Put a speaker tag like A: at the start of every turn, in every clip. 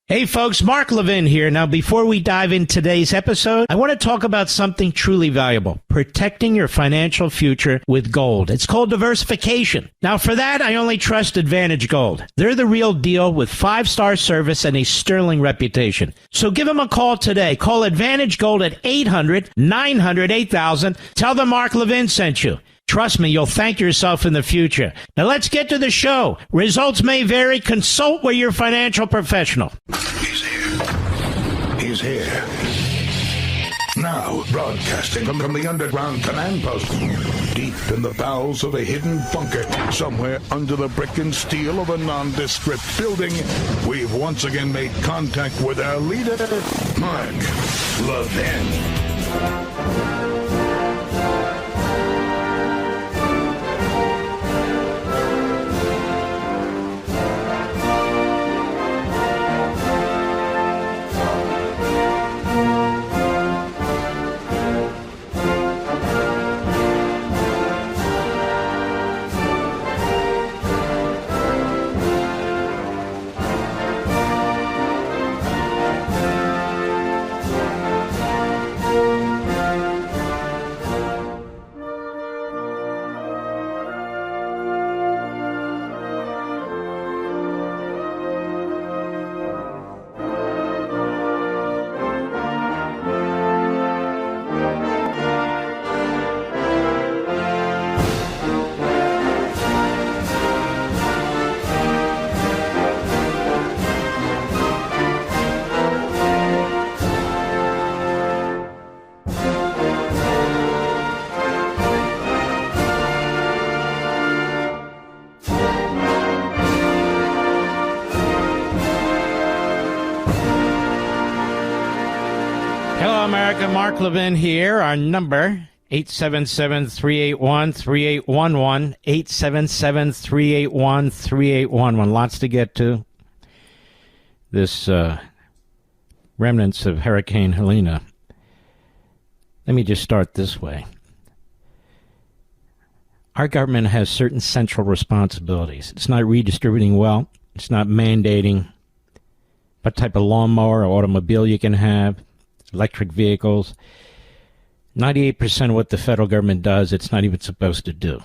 A: Hey folks, Mark Levin here. Now, before we dive in today's episode, I want to talk about something truly valuable, protecting your financial future with gold. It's called diversification. Now, for that, I only trust Advantage Gold. They're the real deal with 5-star service and a sterling reputation. So give them a call today. Call Advantage Gold at 800-900-8000. Tell them Mark Levin sent you. Trust me, you'll thank yourself in the future. Now let's get to the show. Results may vary. Consult with your financial professional.
B: He's here. He's here. Now, broadcasting from the underground command post, deep in the bowels of a hidden bunker, somewhere under the brick and steel of a nondescript building, we've once again made contact with our leader, Mark Levin.
A: America, Mark Levin here. Our number, 877-381-3811, 877-381-3811. Lots to get to. This remnants of Hurricane Helene. Let me just start this way. Our government has certain central responsibilities. It's not redistributing wealth. It's not mandating what type of lawnmower or automobile you can have. Electric vehicles. 98% of what the federal government does, it's not even supposed to do.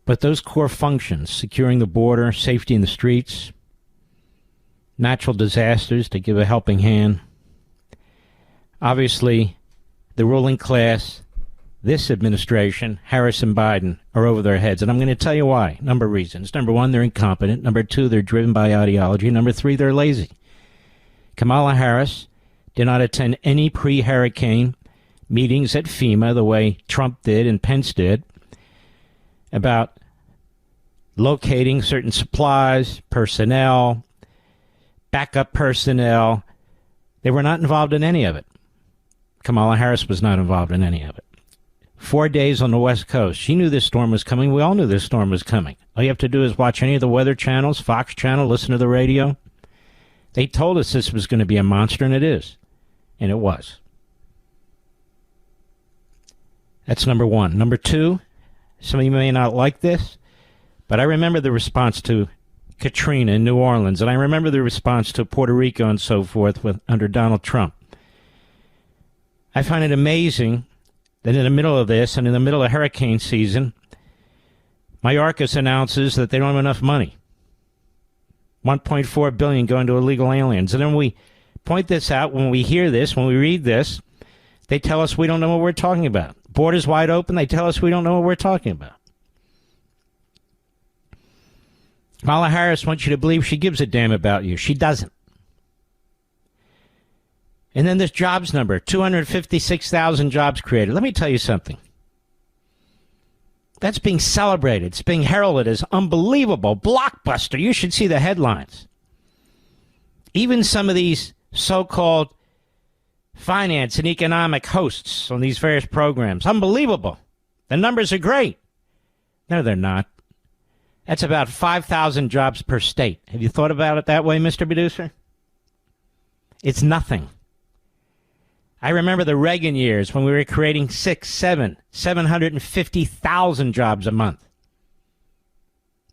A: But those core functions, securing the border, safety in the streets, natural disasters to give a helping hand, obviously the ruling class, this administration, Harris and Biden, are over their heads. And I'm going to tell you why. Number of reasons. Number one, they're incompetent. Number two, they're driven by ideology. Number three, they're lazy. Kamala Harris did not attend any pre-hurricane meetings at FEMA the way Trump did and Pence did about locating certain supplies, personnel, backup personnel. They were not involved in any of it. Kamala Harris was not involved in any of it. 4 days on the West Coast. She knew this storm was coming. We all knew this storm was coming. All you have to do is watch any of the weather channels, Fox Channel, listen to the radio. They told us this was going to be a monster, and it is. And it was. That's number one. Number two, some of you may not like this, but I remember the response to Katrina in New Orleans, and I remember the response to Puerto Rico and so forth under Donald Trump. I find it amazing that in the middle of this and in the middle of hurricane season, Mayorkas announces that they don't have enough money. $1.4 billion going to illegal aliens. And then we point this out when we hear this, when we read this, they tell us we don't know what we're talking about. Borders wide open, they tell us we don't know what we're talking about. Kamala Harris wants you to believe she gives a damn about you. She doesn't. And then this jobs number, 256,000 jobs created. Let me tell you something. That's being celebrated. It's being heralded as unbelievable, blockbuster. You should see the headlines. Even some of these so-called finance and economic hosts on these various programs. Unbelievable. The numbers are great. No, they're not. That's about 5,000 jobs per state. Have you thought about it that way, Mr. Producer? It's nothing. I remember the Reagan years when we were creating 750,000 jobs a month.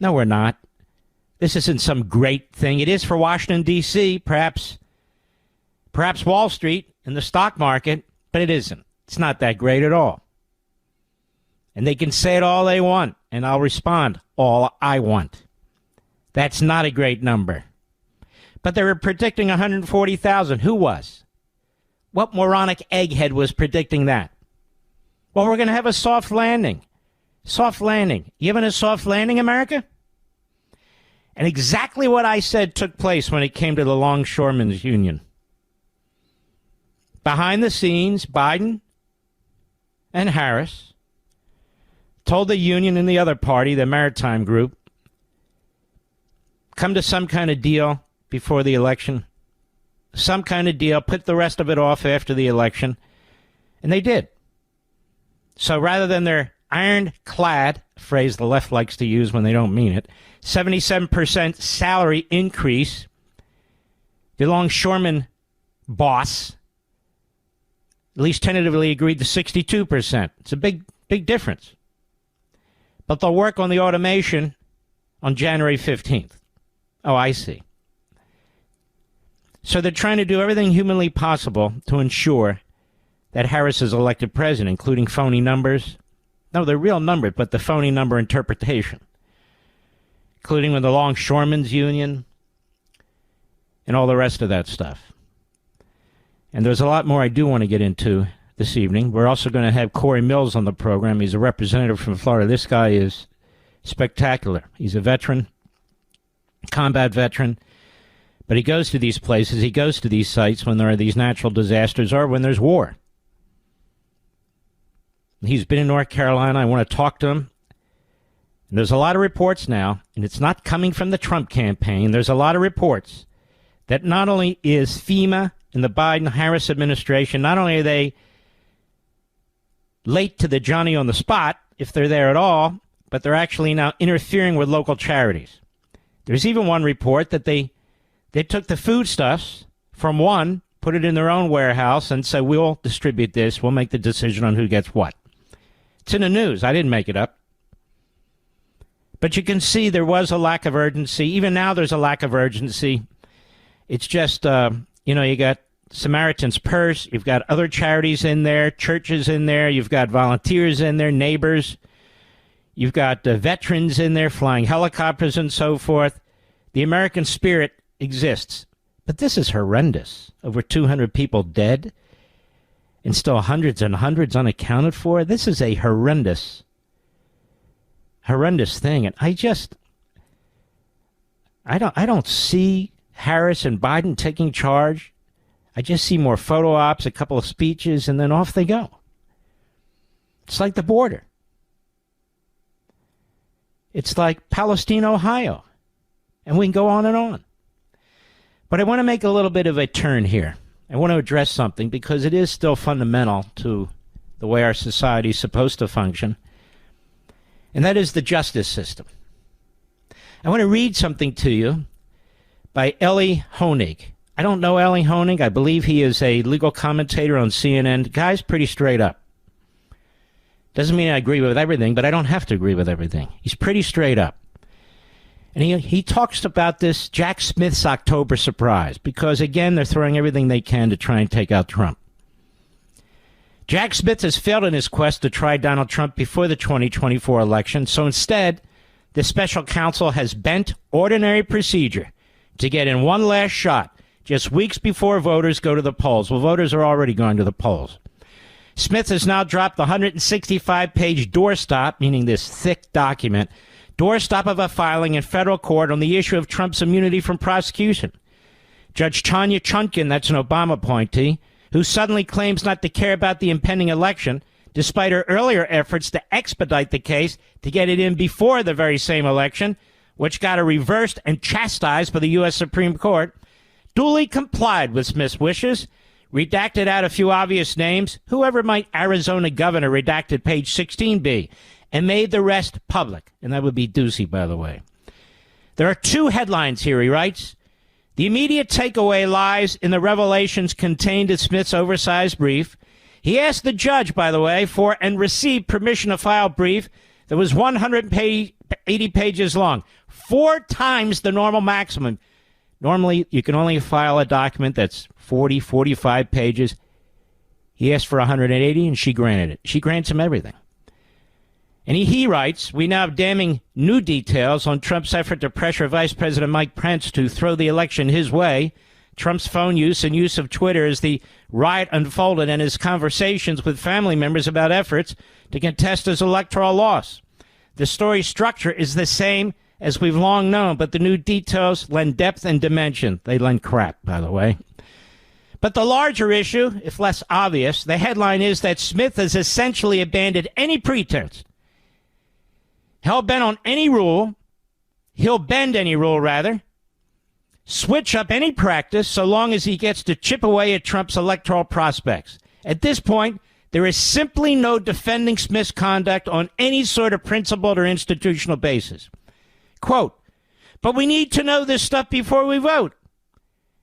A: No, we're not. This isn't some great thing. It is for Washington, D.C., perhaps Wall Street and the stock market, but it isn't. It's not that great at all. And they can say it all they want, and I'll respond all I want. That's not a great number. But they were predicting 140,000. Who was? What moronic egghead was predicting that? Well, we're going to have a soft landing. Soft landing. You having a soft landing, America? And exactly what I said took place when it came to the Longshoremen's Union. Behind the scenes, Biden and Harris told the union and the other party, the maritime group, come to some kind of deal before the election. Some kind of deal, put the rest of it off after the election. And they did. So rather than their ironclad, phrase the left likes to use when they don't mean it, 77% salary increase, the longshoreman boss at least tentatively agreed to 62%. It's a big difference. But they'll work on the automation on January 15th. Oh, I see. So they're trying to do everything humanly possible to ensure that Harris is elected president, including phony numbers. No, they're real numbers, but the phony number interpretation, including with the Longshoremen's Union and all the rest of that stuff. And there's a lot more I do want to get into this evening. We're also going to have Cory Mills on the program. He's a representative from Florida. This guy is spectacular. He's a veteran, combat veteran. But he goes to these places, he goes to these sites when there are these natural disasters or when there's war. He's been in North Carolina. I want to talk to him. And there's a lot of reports now, and it's not coming from the Trump campaign. There's a lot of reports that not only is FEMA and the Biden-Harris administration, not only are they late to the Johnny on the spot, if they're there at all, but they're actually now interfering with local charities. There's even one report that they took the foodstuffs from one, put it in their own warehouse, and said, we'll distribute this. We'll make the decision on who gets what. It's in the news. I didn't make it up. But you can see there was a lack of urgency. Even now there's a lack of urgency. It's just, you got Samaritan's Purse. You've got other charities in there, churches in there. You've got volunteers in there, neighbors. You've got veterans in there flying helicopters and so forth. The American spirit exists. But this is horrendous. Over 200 people dead and still hundreds and hundreds unaccounted for. This is a horrendous thing. And I don't see Harris and Biden taking charge. I just see more photo ops, a couple of speeches, and then off they go. It's like the border. It's like Palestine, Ohio. And we can go on and on. But I want to make a little bit of a turn here. I want to address something because it is still fundamental to the way our society is supposed to function, and that is the justice system. I want to read something to you by Elie Honig. I don't know Elie Honig. I believe he is a legal commentator on CNN. The guy's pretty straight up. Doesn't mean I agree with everything, but I don't have to agree with everything. He's pretty straight up. And he talks about this Jack Smith's October surprise because, again, they're throwing everything they can to try and take out Trump. Jack Smith has failed in his quest to try Donald Trump before the 2024 election, so instead, the special counsel has bent ordinary procedure to get in one last shot just weeks before voters go to the polls. Well, voters are already going to the polls. Smith has now dropped the 165-page doorstop, meaning this thick document, doorstop of a filing in federal court on the issue of Trump's immunity from prosecution. Judge Tanya Chutkan, that's an Obama appointee, who suddenly claims not to care about the impending election, despite her earlier efforts to expedite the case to get it in before the very same election, which got her reversed and chastised by the U.S. Supreme Court, duly complied with Smith's wishes, redacted out a few obvious names, whoever might Arizona governor redacted page 16 be, and made the rest public. And that would be Ducey, by the way. There are two headlines here, he writes. The immediate takeaway lies in the revelations contained in Smith's oversized brief. He asked the judge, by the way, for and received permission to file a brief that was 100 80 pages long, 4 times the normal maximum. Normally, you can only file a document that's 40, 45 pages. He asked for 180, and she granted it. She grants him everything. And he writes, we now have damning new details on Trump's effort to pressure Vice President Mike Pence to throw the election his way. Trump's phone use and use of Twitter as the riot unfolded, and his conversations with family members about efforts to contest his electoral loss. The story structure is the same as we've long known, but the new details lend depth and dimension. They lend crap, by the way. But the larger issue, if less obvious, the headline is that Smith has essentially abandoned any pretense. Hell-bent on any rule, he'll bend any rule, rather, switch up any practice so long as he gets to chip away at Trump's electoral prospects. At this point, there is simply no defending Smith's conduct on any sort of principled or institutional basis. Quote, but we need to know this stuff before we vote,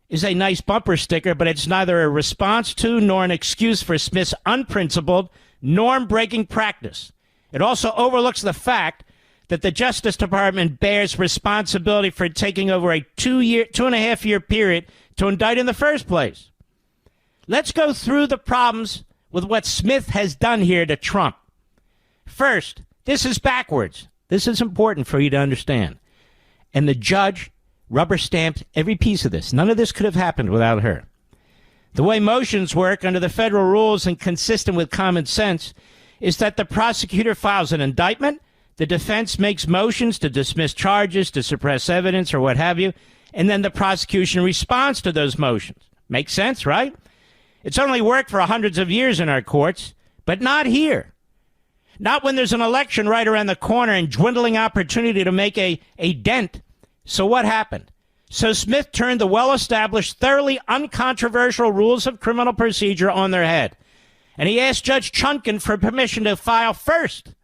A: is a nice bumper sticker, but it's neither a response to nor an excuse for Smith's unprincipled, norm-breaking practice. It also overlooks the fact that the Justice Department bears responsibility for taking over a 2.5 year period to indict in the first place. Let's go through the problems with what Smith has done here to Trump. First, this is backwards. This is important for you to understand. And the judge rubber-stamped every piece of this. None of this could have happened without her. The way motions work under the federal rules and consistent with common sense is that the prosecutor files an indictment, the defense makes motions to dismiss charges, to suppress evidence, or what have you, and then the prosecution responds to those motions. Makes sense, right? It's only worked for hundreds of years in our courts, but not here. Not when there's an election right around the corner and dwindling opportunity to make a dent. So what happened? So Smith turned the well-established, thoroughly uncontroversial rules of criminal procedure on their head. And he asked Judge Chutkan for permission to file first.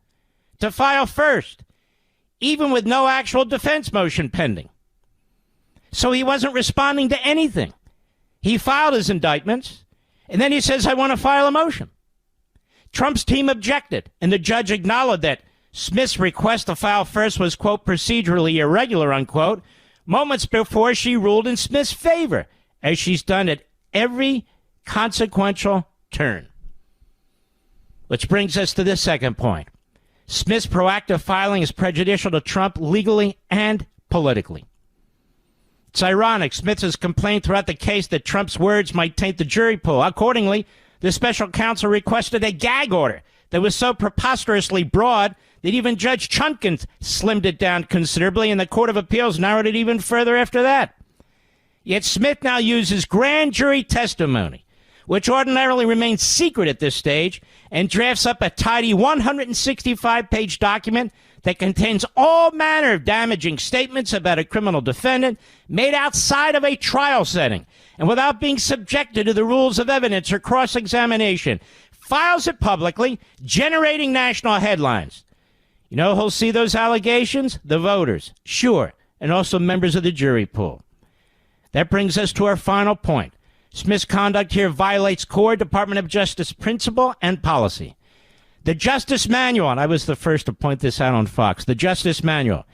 A: Even with no actual defense motion pending. So he wasn't responding to anything. He filed his indictments, and then he says, I want to file a motion. Trump's team objected, and the judge acknowledged that Smith's request to file first was, quote, procedurally irregular, unquote, moments before she ruled in Smith's favor, as she's done at every consequential turn. Which brings us to this second point. Smith's proactive filing is prejudicial to Trump legally and politically. It's ironic. Smith has complained throughout the case that Trump's words might taint the jury pool. Accordingly, the special counsel requested a gag order that was so preposterously broad that even Judge Chutkan slimmed it down considerably, and the Court of Appeals narrowed it even further after that. Yet Smith now uses grand jury testimony, which ordinarily remains secret at this stage, and drafts up a tidy 165-page document that contains all manner of damaging statements about a criminal defendant made outside of a trial setting and without being subjected to the rules of evidence or cross-examination. Files it publicly, generating national headlines. You know who'll see those allegations? The voters, sure, and also members of the jury pool. That brings us to our final point. Smith's conduct here violates core Department of Justice principle and policy. The Justice Manual, and I was the first to point this out on Fox, the Justice Manual,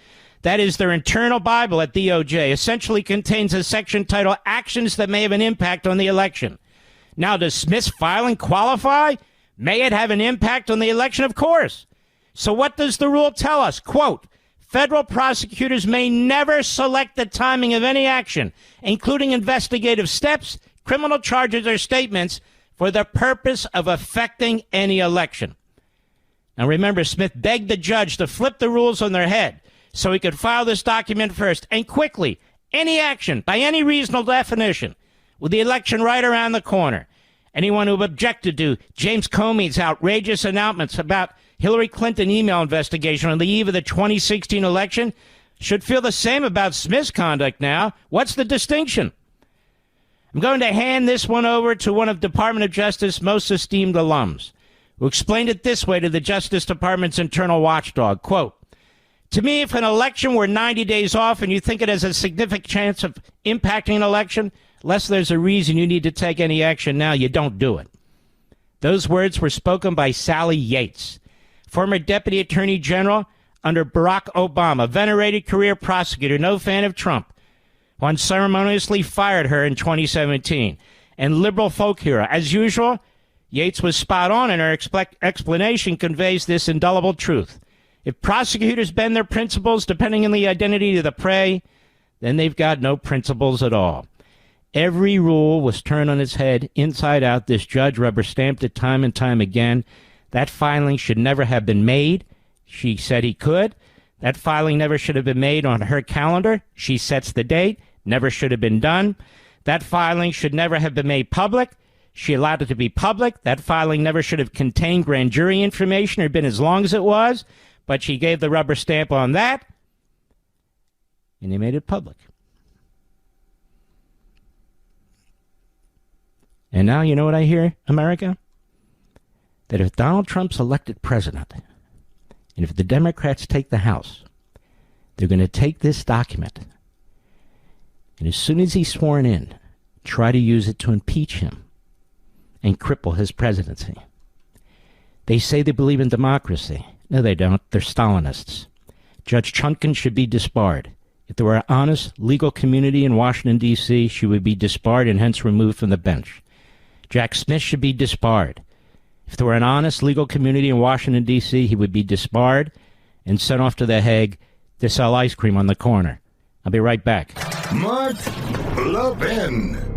A: that is their internal Bible at DOJ, essentially contains a section titled Actions That May Have an Impact on the Election. Now, does Smith's filing qualify? May it have an impact on the election? Of course. So what does the rule tell us? Quote, federal prosecutors may never select the timing of any action, including investigative steps, criminal charges, or statements for the purpose of affecting any election. Now remember, Smith begged the judge to flip the rules on their head so he could file this document first and quickly. Any action, by any reasonable definition, with the election right around the corner. Anyone who objected to James Comey's outrageous announcements about Hillary Clinton email investigation on the eve of the 2016 election should feel the same about Smith's conduct now. What's the distinction? I'm going to hand this one over to one of Department of Justice most esteemed alums, who explained it this way to the Justice Department's internal watchdog. Quote, to me, if an election were 90 days off and you think it has a significant chance of impacting an election, unless there's a reason you need to take any action now, you don't do it. Those words were spoken by Sally Yates, former Deputy Attorney General under Barack Obama, venerated career prosecutor, no fan of Trump, who unceremoniously fired her in 2017. And liberal folk hero. As usual, Yates was spot on, and her explanation conveys this indelible truth. If prosecutors bend their principles depending on the identity of the prey, then they've got no principles at all. Every rule was turned on its head, inside out. This judge rubber-stamped it time and time again. That filing should never have been made. She said he could. That filing never should have been made on her calendar. She sets the date. Never should have been done. That filing should never have been made public. She allowed it to be public. That filing never should have contained grand jury information or been as long as it was. But she gave the rubber stamp on that, and they made it public. And now you know what I hear, America? That if Donald Trump's elected president, and if the Democrats take the House, they're going to take this document, and as soon as he's sworn in, try to use it to impeach him and cripple his presidency. They say they believe in democracy. No, they don't. They're Stalinists. Judge Chutkan should be disbarred. If there were an honest legal community in Washington, D.C., she would be disbarred and hence removed from the bench. Jack Smith should be disbarred. If there were an honest legal community in Washington, D.C., he would be disbarred and sent off to The Hague to sell ice cream on the corner. I'll be right back.
B: Mark Levin.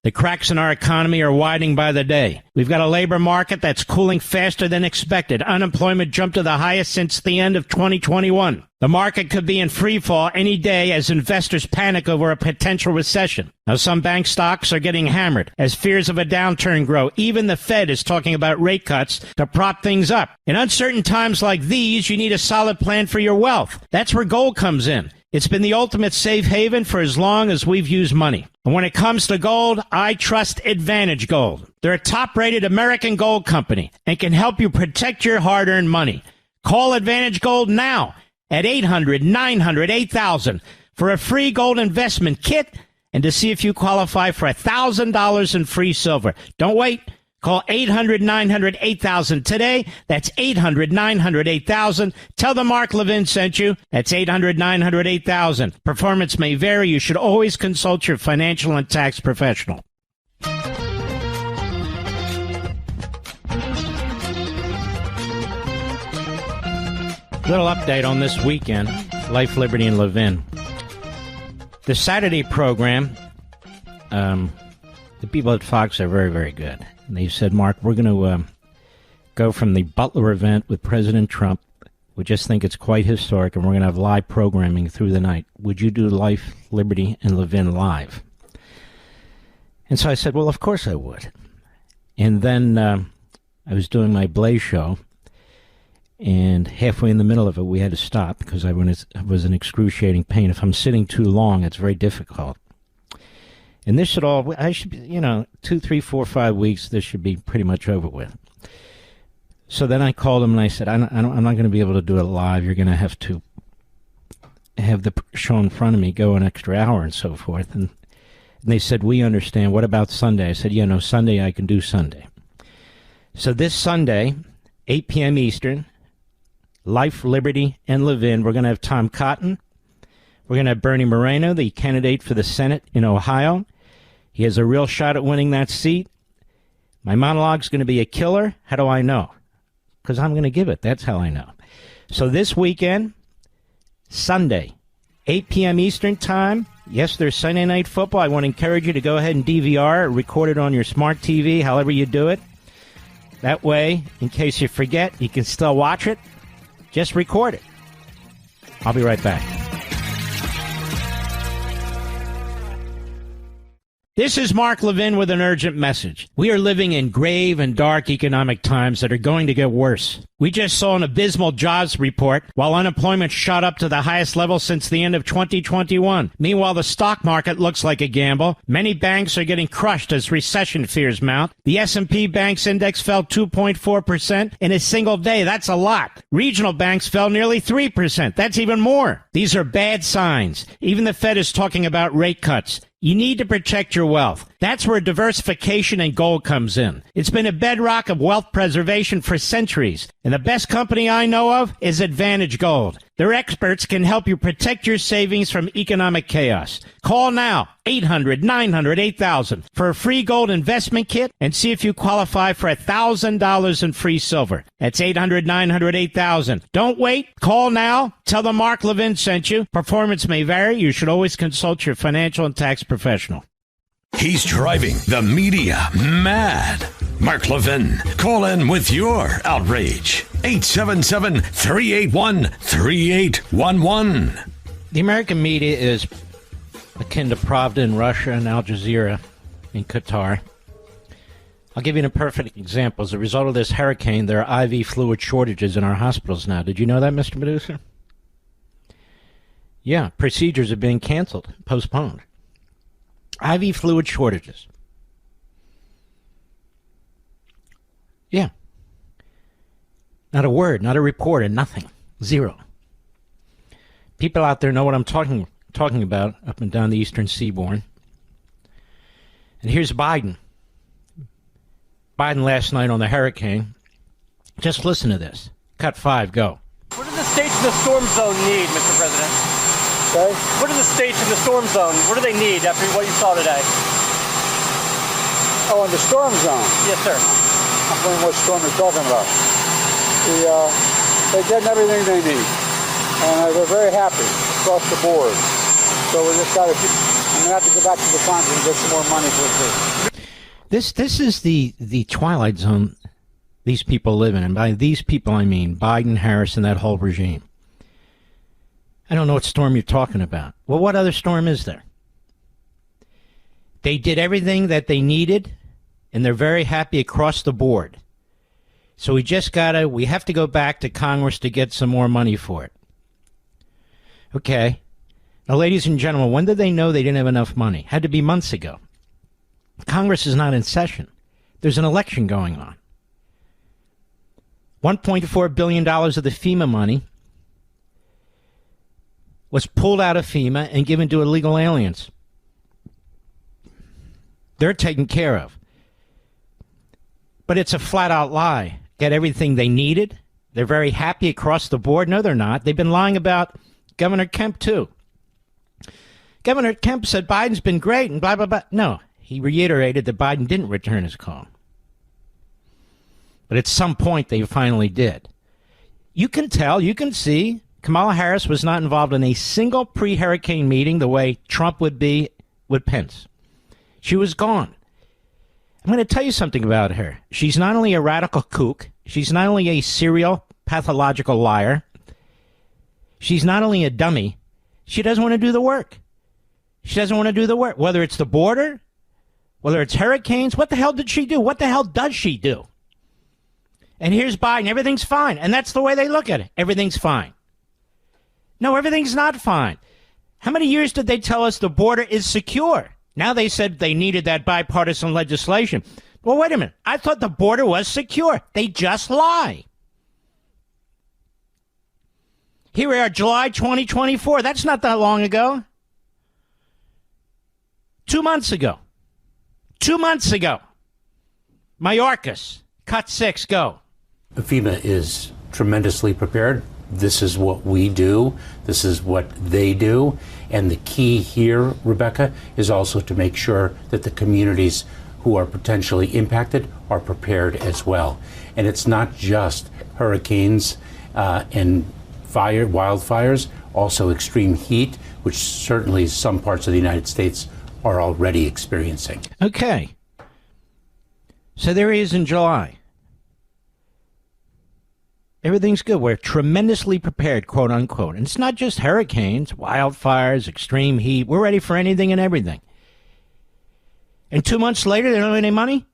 A: The cracks in our economy are widening by the day. We've got a labor market that's cooling faster than expected. Unemployment jumped to the highest since the end of 2021. The market could be in free fall any day as investors panic over a potential recession. Now, some bank stocks are getting hammered as fears of a downturn grow. Even the Fed is talking about rate cuts to prop things up. In uncertain times like these, you need a solid plan for your wealth. That's where gold comes in. It's been the ultimate safe haven for as long as we've used money. And when it comes to gold, I trust Advantage Gold. They're a top-rated American gold company and can help you protect your hard-earned money. Call Advantage Gold now at 800-900-8000 for a free gold investment kit and to see if you qualify for $1,000 in free silver. Don't wait. Call 800-900-8000 today. That's 800-900-8000. Tell them Mark Levin sent you. That's 800-900-8000. Performance may vary. You should always consult your financial and tax professional. Little update on this weekend. Life, Liberty, and Levin. The Saturday program, the people at Fox are very, very good. And they said, Mark, we're going to go from the Butler event with President Trump. We just think it's quite historic, and we're going to have live programming through the night. Would you do Life, Liberty, and Levin live? And so I said, well, of course I would. And then I was doing my Blaze show, and halfway in the middle of it, we had to stop because I was in excruciating pain. If I'm sitting too long, it's very difficult. And this I should be, 2, 3, 4, 5 weeks, this should be pretty much over with. So then I called them and I said, I'm not going to be able to do it live. You're going to have to have the show in front of me go an extra hour and so forth. And they said, we understand. What about Sunday? I said, Sunday I can do Sunday. So this Sunday, 8 p.m. Eastern, Life, Liberty, and Levin, we're going to have Tom Cotton. We're going to have Bernie Moreno, the candidate for the Senate in Ohio. He has a real shot at winning that seat. My monologue's going to be a killer. How do I know? Because I'm going to give it. That's how I know. So this weekend, Sunday, 8 p.m. Eastern Time. Yes, there's Sunday Night Football. I want to encourage you to go ahead and DVR, record it on your smart TV, however you do it. That way, in case you forget, you can still watch it. Just record it. I'll be right back. This is Mark Levin with an urgent message. We are living in grave and dark economic times that are going to get worse. We just saw an abysmal jobs report while unemployment shot up to the highest level since the end of 2021. Meanwhile, the stock market looks like a gamble. Many banks are getting crushed as recession fears mount. The S&P Banks Index fell 2.4% in a single day. That's a lot. Regional banks fell nearly 3%. That's even more. These are bad signs. Even the Fed is talking about rate cuts. You need to protect your wealth. That's where diversification and gold comes in. It's been a bedrock of wealth preservation for centuries. And the best company I know of is Advantage Gold. Their experts can help you protect your savings from economic chaos. Call now, 800-900-8000 for a free gold investment kit and see if you qualify for $1,000 in free silver. That's 800-900-8000. Don't wait. Call now. Tell them Mark Levin sent you. Performance may vary. You should always consult your financial and tax professional.
C: He's driving the media mad. Mark Levin, call in with your outrage. 877-381-3811.
A: The American media is akin to Pravda in Russia and Al Jazeera in Qatar. I'll give you an perfect example. As a result of this hurricane, there are IV fluid shortages in our hospitals now. Did you know that, Mr. Producer? Yeah, procedures are being canceled, postponed. IV fluid shortages. Yeah. Not a word, not a reporter, nothing. Zero. People out there know what I'm talking about up and down the eastern seaboard. And here's Biden. Biden last night on the hurricane. Just listen to this. Cut 5, go.
D: What do the states in the storm zone need, Mr. President?
E: Okay.
D: What do the states in the storm zone, what do they need after what you saw today?
E: Oh, in the storm zone?
D: Yes, sir.
E: I'm wondering what storm you're talking about. They're getting everything they need. And they're very happy across the board. So we just got to I'm going to have to go back to the Congress and get some more money for it.
A: This is the twilight zone these people live in. And by these people, I mean Biden, Harris, and that whole regime. I don't know what storm you're talking about. Well, what other storm is there? They did everything that they needed, and they're very happy across the board. So we have to go back to Congress to get some more money for it. Okay. Now, ladies and gentlemen, when did they know they didn't have enough money? Had to be months ago. Congress is not in session. There's an election going on. $1.4 billion of the FEMA money was pulled out of FEMA and given to illegal aliens. They're taken care of. But it's a flat-out lie. Get everything they needed. They're very happy across the board. No, they're not. They've been lying about Governor Kemp, too. Governor Kemp said Biden's been great and blah, blah, blah. No, he reiterated that Biden didn't return his call. But at some point, they finally did. You can tell, you can see, Kamala Harris was not involved in a single pre-hurricane meeting the way Trump would be with Pence. She was gone. I'm going to tell you something about her. She's not only a radical kook, she's not only a serial pathological liar, she's not only a dummy, she doesn't want to do the work. She doesn't want to do the work. Whether it's the border, whether it's hurricanes, what the hell did she do? What the hell does she do? And here's Biden, everything's fine. And that's the way they look at it. Everything's fine. No, everything's not fine. How many years did they tell us the border is secure? Now they said they needed that bipartisan legislation. Well, wait a minute. I thought the border was secure. They just lie. Here we are, July 2024. That's not that long ago. 2 months ago. 2 months ago. Mayorkas, cut 6, go.
F: FEMA is tremendously prepared. This is what we do. This is what they do. And the key here, Rebecca, is also to make sure that the communities who are potentially impacted are prepared as well. And it's not just hurricanes and wildfires, also extreme heat, which certainly some parts of the United States are already experiencing.
A: Okay. So there he is in July. Everything's good. We're tremendously prepared, quote unquote. And it's not just hurricanes, wildfires, extreme heat. We're ready for anything and everything. And 2 months later, they don't have any money?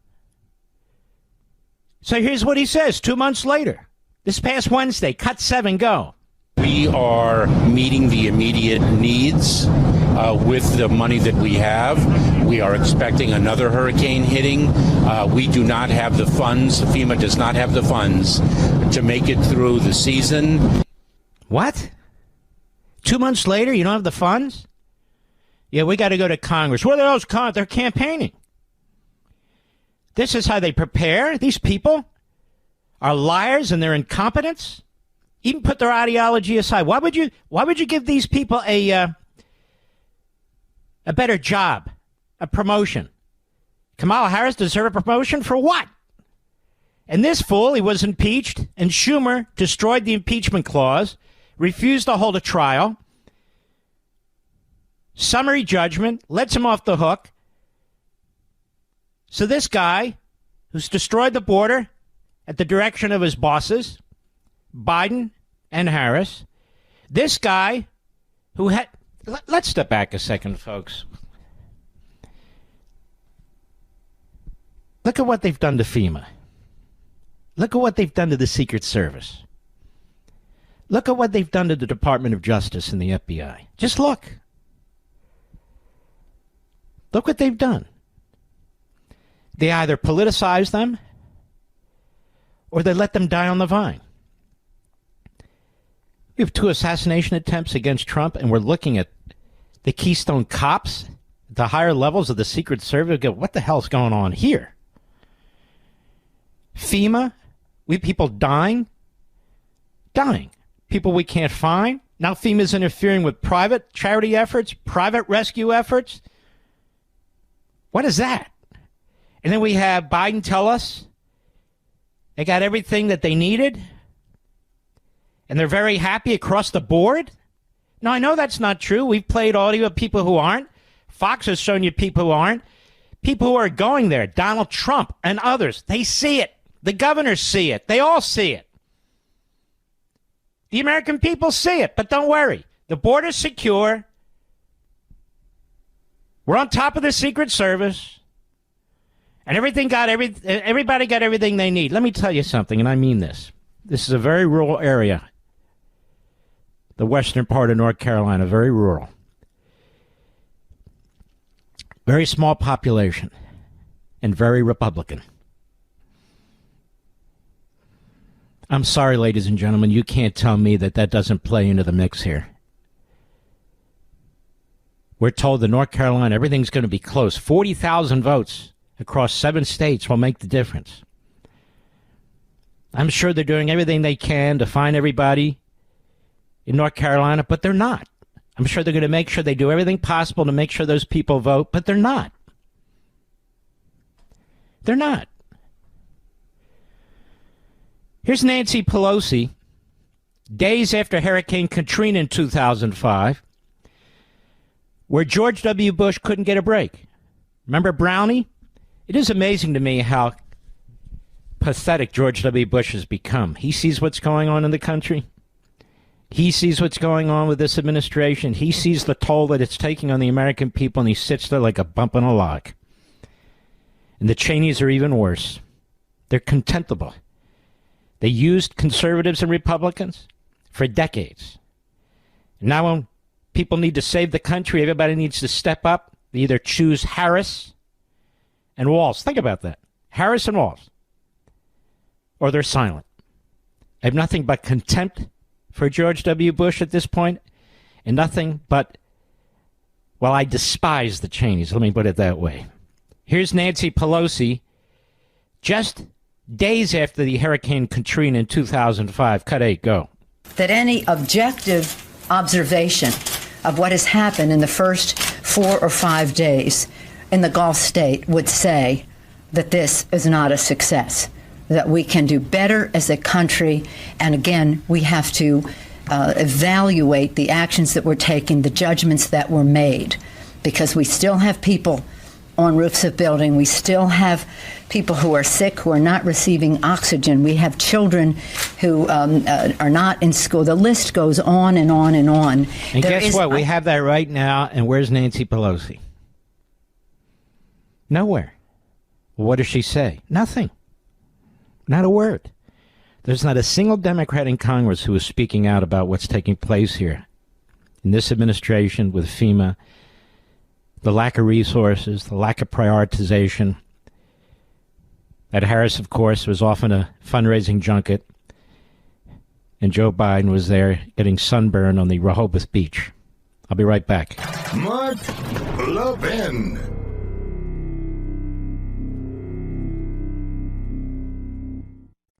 A: So here's what he says 2 months later. This past Wednesday, cut 7, go.
F: We are meeting the immediate needs with the money that we have. We are expecting another hurricane hitting. We do not have the funds. FEMA does not have the funds to make it through the season.
A: What? 2 months later, you don't have the funds? Yeah, we got to go to Congress. What are those? They're campaigning. This is how they prepare. These people are liars and they're incompetents. Even put their ideology aside. Why would you give these people a better job, a promotion? Kamala Harris deserved a promotion for what? And this fool, he was impeached, and Schumer destroyed the impeachment clause, refused to hold a trial, summary judgment, lets him off the hook. So this guy, who's destroyed the border at the direction of his bosses, Biden and Harris, this guy who had... Let's step back a second, folks. Look at what they've done to FEMA. Look at what they've done to the Secret Service. Look at what they've done to the Department of Justice and the FBI. Just look. Look what they've done. They either politicize them or they let them die on the vine. We have 2 assassination attempts against Trump, and we're looking at the Keystone cops, the higher levels of the Secret Service. Go, what the hell's going on here? FEMA, we have people dying. People we can't find. Now FEMA's interfering with private charity efforts, private rescue efforts. What is that? And then we have Biden tell us they got everything that they needed, and they're very happy across the board. No, I know that's not true. We've played audio of people who aren't. Fox has shown you people who aren't. People who are going there, Donald Trump and others, they see it. The governors see it. They all see it. The American people see it, but don't worry. The border's secure. We're on top of the Secret Service. And everybody got everything they need. Let me tell you something, and I mean this. This is a very rural area. The western part of North Carolina, very rural. Very small population and very Republican. I'm sorry, ladies and gentlemen, you can't tell me that doesn't play into the mix here. We're told that North Carolina, everything's going to be close. 40,000 votes across 7 states will make the difference. I'm sure they're doing everything they can to find everybody in North Carolina, but they're not. I'm sure they're going to make sure they do everything possible to make sure those people vote, but they're not. They're not. Here's Nancy Pelosi, days after Hurricane Katrina in 2005, where George W. Bush couldn't get a break. Remember Brownie? It is amazing to me how pathetic George W. Bush has become. He sees what's going on in the country. He sees what's going on with this administration. He sees the toll that it's taking on the American people, and he sits there like a bump on a log. And the Cheneys are even worse. They're contemptible. They used conservatives and Republicans for decades. And now when people need to save the country, everybody needs to step up. They either choose Harris and Walz. Think about that. Harris and Walz. Or they're silent. I have nothing but contempt for George W. Bush at this point, and nothing but, well, I despise the Cheneys. Let me put it that way. Here's Nancy Pelosi, just days after the Hurricane Katrina in 2005. Cut 8, go.
G: That any objective observation of what has happened in the first 4 or 5 days in the Gulf state would say that this is not a success, that we can do better as a country. And again, we have to evaluate the actions that we're taking, the judgments that were made, because we still have people on roofs of buildings. We still have people who are sick, who are not receiving oxygen. We have children who are not in school. The list goes on and on and on.
A: And guess what? We have that right now. And where's Nancy Pelosi? Nowhere. Well, what does she say? Nothing. Not a word. There's not a single Democrat in Congress who is speaking out about what's taking place here in this administration with FEMA, the lack of resources, the lack of prioritization. At Harris, of course, was often a fundraising junket, and Joe Biden was there getting sunburned on the Rehoboth Beach. I'll be right back.
B: Mark Levin.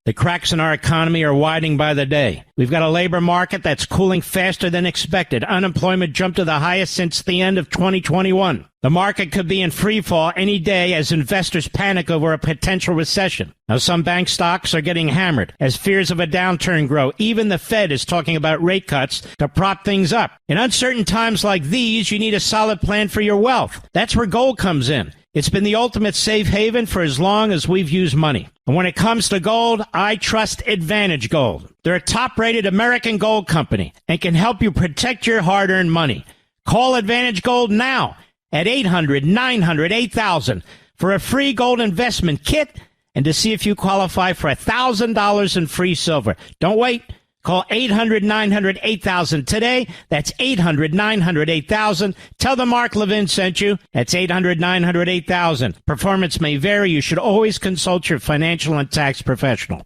A: The cracks in our economy are widening by the day. We've got a labor market that's cooling faster than expected. Unemployment jumped to the highest since the end of 2021. The market could be in free fall any day as investors panic over a potential recession. Now, some bank stocks are getting hammered as fears of a downturn grow. Even the Fed is talking about rate cuts to prop things up. In uncertain times like these, you need a solid plan for your wealth. That's where gold comes in. It's been the ultimate safe haven for as long as we've used money. And when it comes to gold, I trust Advantage Gold. They're a top-rated American gold company and can help you protect your hard-earned money. Call Advantage Gold now at 800-900-8000 for a free gold investment kit and to see if you qualify for $1,000 in free silver. Don't wait. Call 800-900-8000 today. That's 800-900-8000. Tell them Mark Levin sent you. That's 800-900-8000. Performance may vary. You should always consult your financial and tax professional.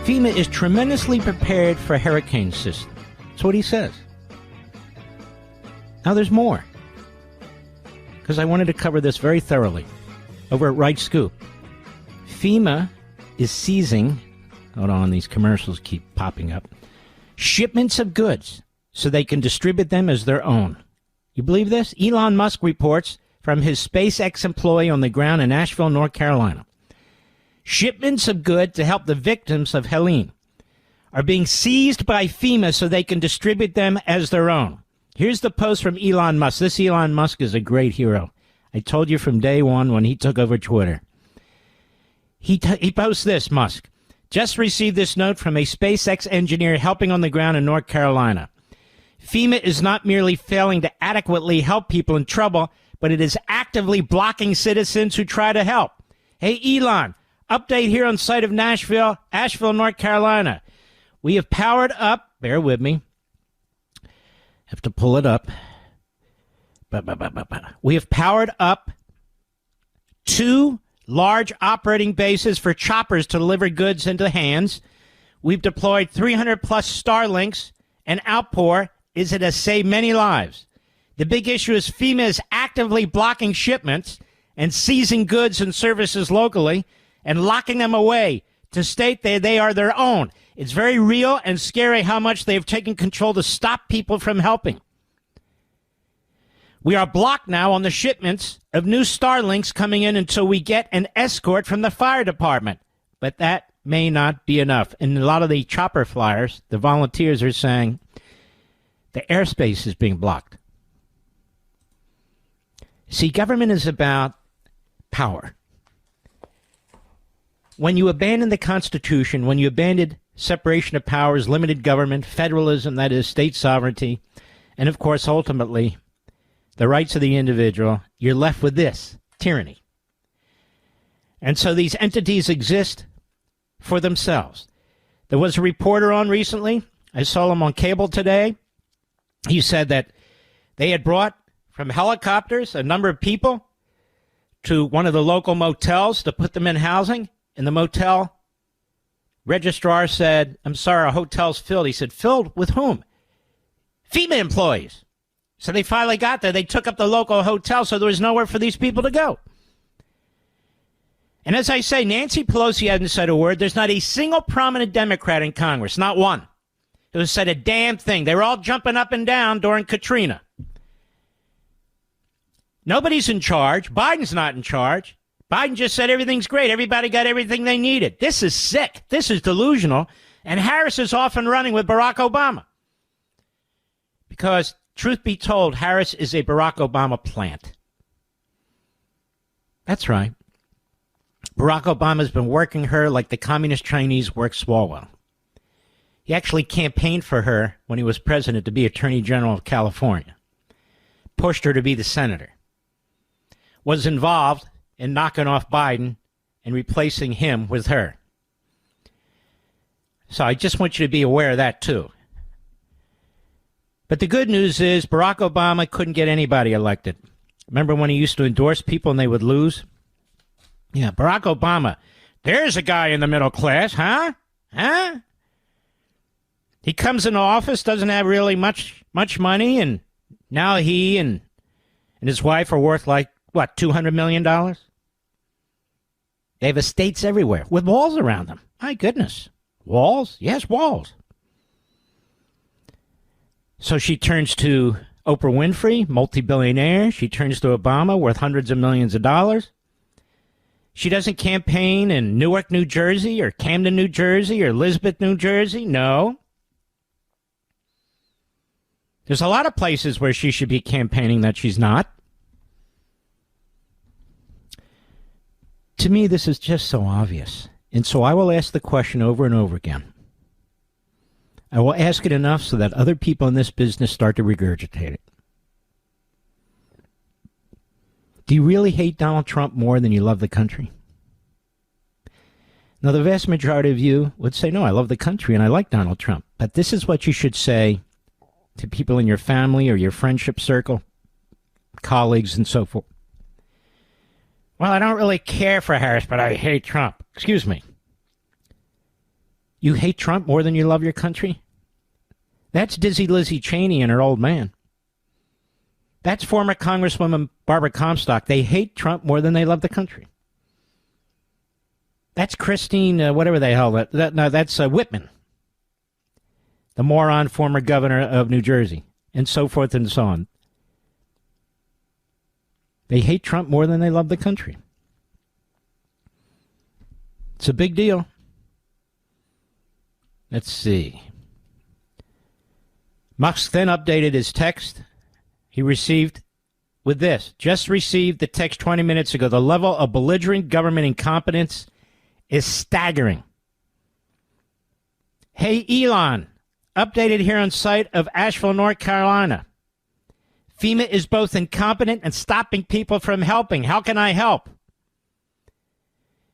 A: FEMA is tremendously prepared for hurricane system. That's what he says. Now there's more, because I wanted to cover this very thoroughly. Over at Right Scoop, FEMA is seizing, hold on, these commercials keep popping up, shipments of goods so they can distribute them as their own. You believe this? Elon Musk reports from his SpaceX employee on the ground in Asheville, North Carolina. Shipments of goods to help the victims of Helene are being seized by FEMA so they can distribute them as their own. Here's the post from Elon Musk. This Elon Musk is a great hero. I told you from day one when he took over Twitter. He posts this, Musk. Just received this note from a SpaceX engineer helping on the ground in North Carolina. FEMA is not merely failing to adequately help people in trouble, but it is actively blocking citizens who try to help. Hey, Elon, update here on site of Asheville, North Carolina. We have powered up, bear with me, have to pull it up. We have powered up 2 large operating bases for choppers to deliver goods into hands. We've deployed 300-plus Starlinks, and Outpour is it has saved many lives. The big issue is FEMA is actively blocking shipments and seizing goods and services locally and locking them away to state that they are their own. It's very real and scary how much they have taken control to stop people from helping. We are blocked now on the shipments of new Starlinks coming in until we get an escort from the fire department. But that may not be enough. And a lot of the chopper flyers, the volunteers are saying the airspace is being blocked. See, government is about power. When you abandon the Constitution, when you abandon separation of powers, limited government, federalism, that is state sovereignty, and of course, ultimately, the rights of the individual, you're left with this, tyranny. And so these entities exist for themselves. There was a reporter on recently. I saw him on cable today. He said that they had brought from helicopters a number of people to one of the local motels to put them in housing. And the motel registrar said, I'm sorry, our hotel's filled. He said, filled with whom? FEMA employees. So they finally got there. They took up the local hotel, so there was nowhere for these people to go. And as I say, Nancy Pelosi hadn't said a word. There's not a single prominent Democrat in Congress, not one, who has said a damn thing. They were all jumping up and down during Katrina. Nobody's in charge. Biden's not in charge. Biden just said everything's great. Everybody got everything they needed. This is sick. This is delusional. And Harris is off and running with Barack Obama. Because truth be told, Harris is a Barack Obama plant. That's right. Barack Obama's been working her like the communist Chinese work Swalwell. He actually campaigned for her when he was president to be Attorney General of California. Pushed her to be the senator. Was involved in knocking off Biden and replacing him with her. So I just want you to be aware of that too. But the good news is Barack Obama couldn't get anybody elected. Remember when he used to endorse people and they would lose? Yeah, Barack Obama. There's a guy in the middle class, huh? He comes into office, doesn't have really much money, and now he and his wife are worth like, what, $200 million? They have estates everywhere with walls around them. My goodness. Walls? Yes, walls. So she turns to Oprah Winfrey, multi-billionaire. She turns to Obama, worth hundreds of millions of dollars. She doesn't campaign in Newark, New Jersey, or Camden, New Jersey, or Elizabeth, New Jersey. No. There's a lot of places where she should be campaigning that she's not. To me, this is just so obvious. And so I will ask the question over and over again. I will ask it enough so that other people in this business start to regurgitate it. Do you really hate Donald Trump more than you love the country? Now, the vast majority of you would say, no, I love the country and I like Donald Trump. But this is what you should say to people in your family or your friendship circle, colleagues, and so forth. Well, I don't really care for Harris, but I hate Trump. Excuse me. You hate Trump more than you love your country? That's Dizzy Lizzie Cheney and her old man. That's former Congresswoman Barbara Comstock. They hate Trump more than they love the country. That's Christine, whatever the hell that's Whitman, the moron former governor of New Jersey, and so forth and so on. They hate Trump more than they love the country. It's a big deal. Let's see. Musk then updated his text he received with this. Just received the text 20 minutes ago. The level of belligerent government incompetence is staggering. Hey, Elon. Updated here on site of Asheville, North Carolina. FEMA is both incompetent and stopping people from helping. How can I help?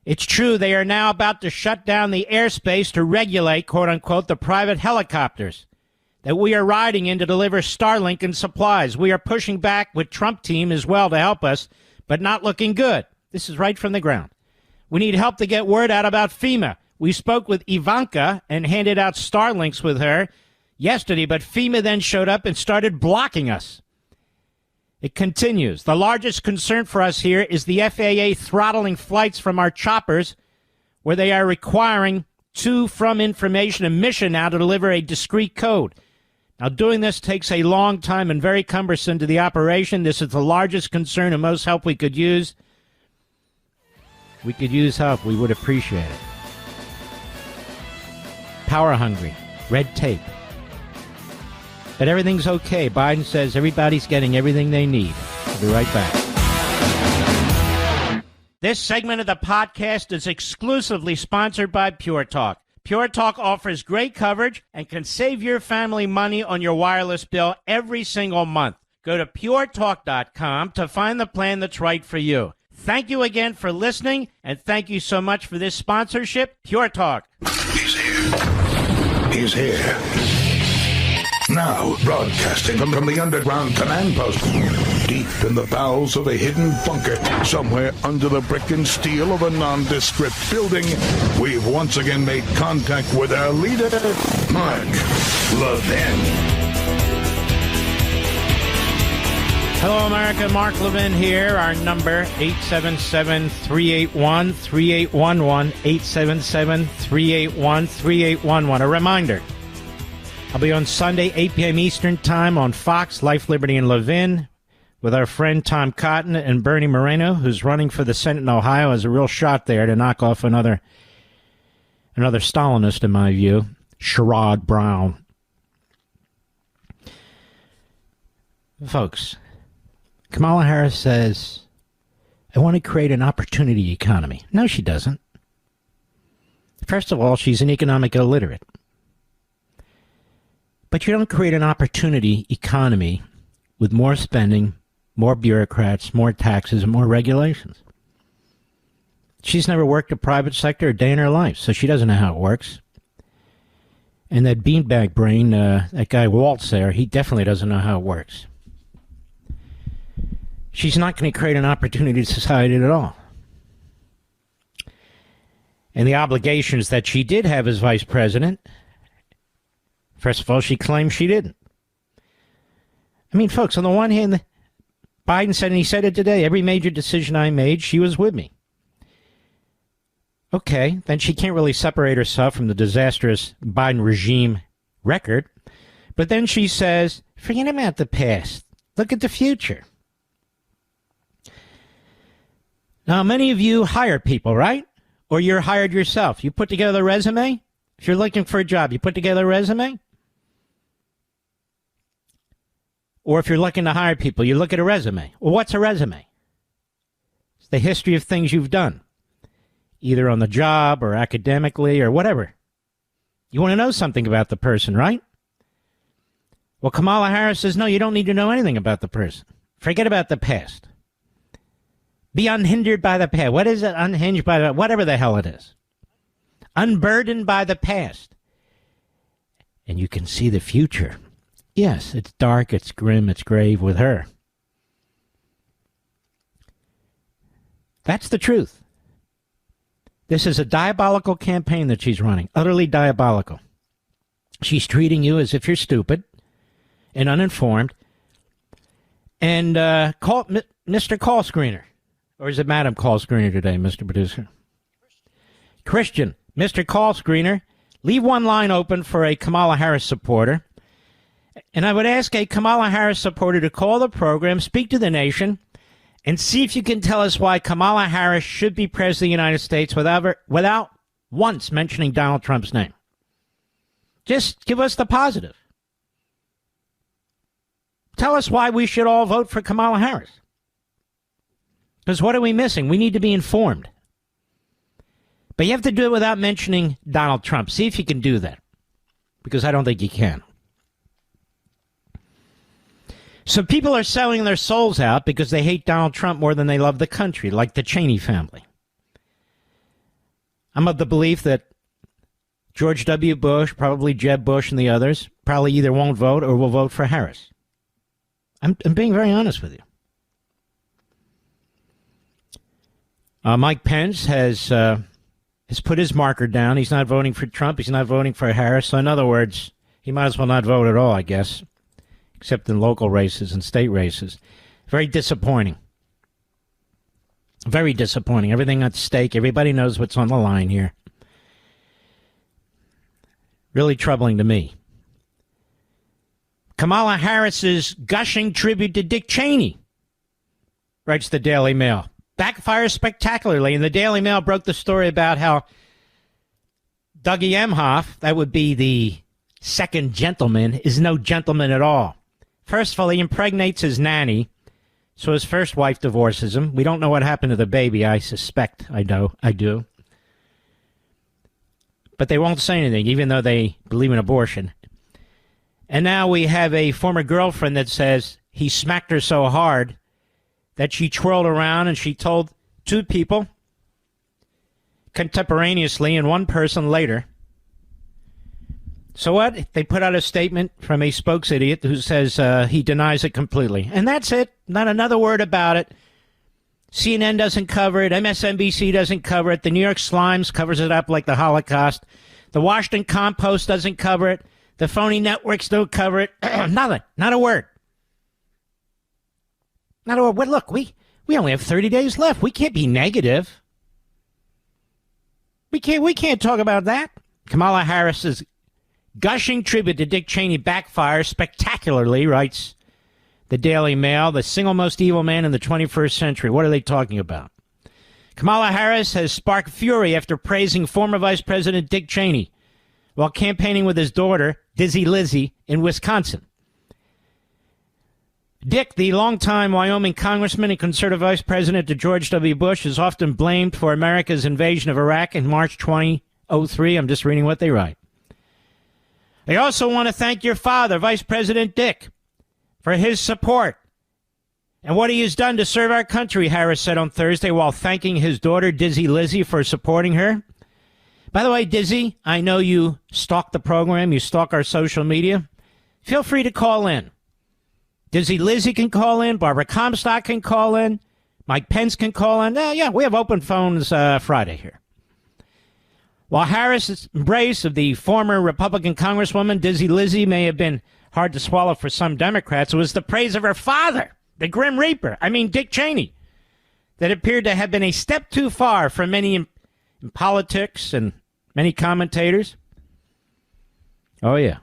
A: It's true they are now about to shut down the airspace to regulate, quote unquote, the private helicopters that we are riding in to deliver Starlink and supplies. We are pushing back with Trump team as well to help us, but not looking good. This is right from the ground. We need help to get word out about FEMA. We spoke with Ivanka and handed out Starlinks with her yesterday, but FEMA then showed up and started blocking us. It continues. The largest concern for us here is the FAA throttling flights from our choppers, where they are requiring to, from information and mission now to deliver a discrete code. Now, doing this takes a long time and very cumbersome to the operation. This is the largest concern and most help we could use. We could use help. We would appreciate it. Power hungry. Red tape. But everything's okay. Biden says everybody's getting everything they need. We'll be right back. This segment of the podcast is exclusively sponsored by Pure Talk. Pure Talk offers great coverage and can save your family money on your wireless bill every single month. Go to puretalk.com to find the plan that's right for you. Thank you again for listening, and thank you so much for this sponsorship, Pure Talk.
B: He's here. He's here. Now, broadcasting from the underground command post, deep in the bowels of a hidden bunker, somewhere under the brick and steel of a nondescript building, we've once again made contact with our leader, Mark Levin.
A: Hello, America. Mark Levin here. Our number, 877-381-3811, 877-381-3811. A reminder, I'll be on Sunday, 8 p.m. Eastern Time on Fox, Life, Liberty, and Levin with our friend Tom Cotton and Bernie Moreno, who's running for the Senate in Ohio, has a real shot there to knock off another Stalinist, in my view, Sherrod Brown. Folks, Kamala Harris says, I want to create an opportunity economy. No, she doesn't. First of all, she's an economic illiterate. But you don't create an opportunity economy with more spending, more bureaucrats, more taxes, and more regulations. She's never worked a private sector a day in her life, so she doesn't know how it works. And that beanbag brain, that guy Waltz there, he definitely doesn't know how it works. She's not going to create an opportunity society at all. And the obligations that she did have as vice president First of all, she claims she didn't. I mean, folks, on the one hand, Biden said, and he said it today, every major decision I made, she was with me. Okay, then she can't really separate herself from the disastrous Biden regime record. But then she says, forget about the past. Look at the future. Now, many of you hire people, right? Or you're hired yourself. You put together a resume. If you're looking for a job, you put together a resume. Or if you're looking to hire people, you look at a resume. Well, what's a resume? It's the history of things you've done, either on the job or academically or whatever. You want to know something about the person, right? Well, Kamala Harris says, no, you don't need to know anything about the person. Forget about the past. Be unhindered by the past. What is it? Unhinged by the, whatever the hell it is. Unburdened by the past. And you can see the future. Yes, it's dark, it's grim, it's grave with her. That's the truth. This is a diabolical campaign that she's running. Utterly diabolical. She's treating you as if you're stupid and uninformed. And call Mr. Call Screener. Or is it Madam Call Screener today, Mr. Producer? Christian, Mr. Call Screener, leave one line open for a Kamala Harris supporter. And I would ask a Kamala Harris supporter to call the program, speak to the nation, and see if you can tell us why Kamala Harris should be president of the United States without once mentioning Donald Trump's name. Just give us the positive. Tell us why we should all vote for Kamala Harris. Because what are we missing? We need to be informed. But you have to do it without mentioning Donald Trump. See if you can do that. Because I don't think you can. So people are selling their souls out because they hate Donald Trump more than they love the country, like the Cheney family. I'm of the belief that George W. Bush, probably Jeb Bush and the others, probably either won't vote or will vote for Harris. I'm being very honest with you. Mike Pence has put his marker down. He's not voting for Trump. He's not voting for Harris. So in other words, he might as well not vote at all, I guess, except in local races and state races. Very disappointing. Very disappointing. Everything at stake. Everybody knows what's on the line here. Really troubling to me. Kamala Harris's gushing tribute to Dick Cheney, writes the Daily Mail. Backfires spectacularly. And the Daily Mail broke the story about how Dougie Emhoff, that would be the second gentleman, is no gentleman at all. First of all, he impregnates his nanny, so his first wife divorces him. We don't know what happened to the baby. I suspect I do. But they won't say anything, even though they believe in abortion. And now we have a former girlfriend that says he smacked her so hard that she twirled around and she told two people contemporaneously and one person later. So what? They put out a statement from a spokes idiot who says he denies it completely. And that's it. Not another word about it. CNN doesn't cover it. MSNBC doesn't cover it. The New York Slimes covers it up like the Holocaust. The Washington Compost doesn't cover it. The phony networks don't cover it. Nothing. Not a word. Not a word. Well, look, we only have 30 days left. We can't be negative. We can't talk about that. Kamala Harris's gushing tribute to Dick Cheney backfires spectacularly, writes the Daily Mail, the single most evil man in the 21st century. What are they talking about? Kamala Harris has sparked fury after praising former Vice President Dick Cheney while campaigning with his daughter, Dizzy Lizzy, in Wisconsin. Dick, the longtime Wyoming congressman and conservative vice president to George W. Bush, is often blamed for America's invasion of Iraq in March 2003. I'm just reading what they write. I also want to thank your father, Vice President Dick, for his support and what he has done to serve our country, Harris said on Thursday while thanking his daughter, Dizzy Lizzy, for supporting her. By the way, Dizzy, I know you stalk the program, you stalk our social media. Feel free to call in. Dizzy Lizzy can call in, Barbara Comstock can call in, Mike Pence can call in. Yeah, we have open phones Friday here. While Harris's embrace of the former Republican Congresswoman Dizzy Lizzie may have been hard to swallow for some Democrats, it was the praise of her father, the Grim Reaper, Dick Cheney, that appeared to have been a step too far for many in politics and many commentators. Oh, yeah.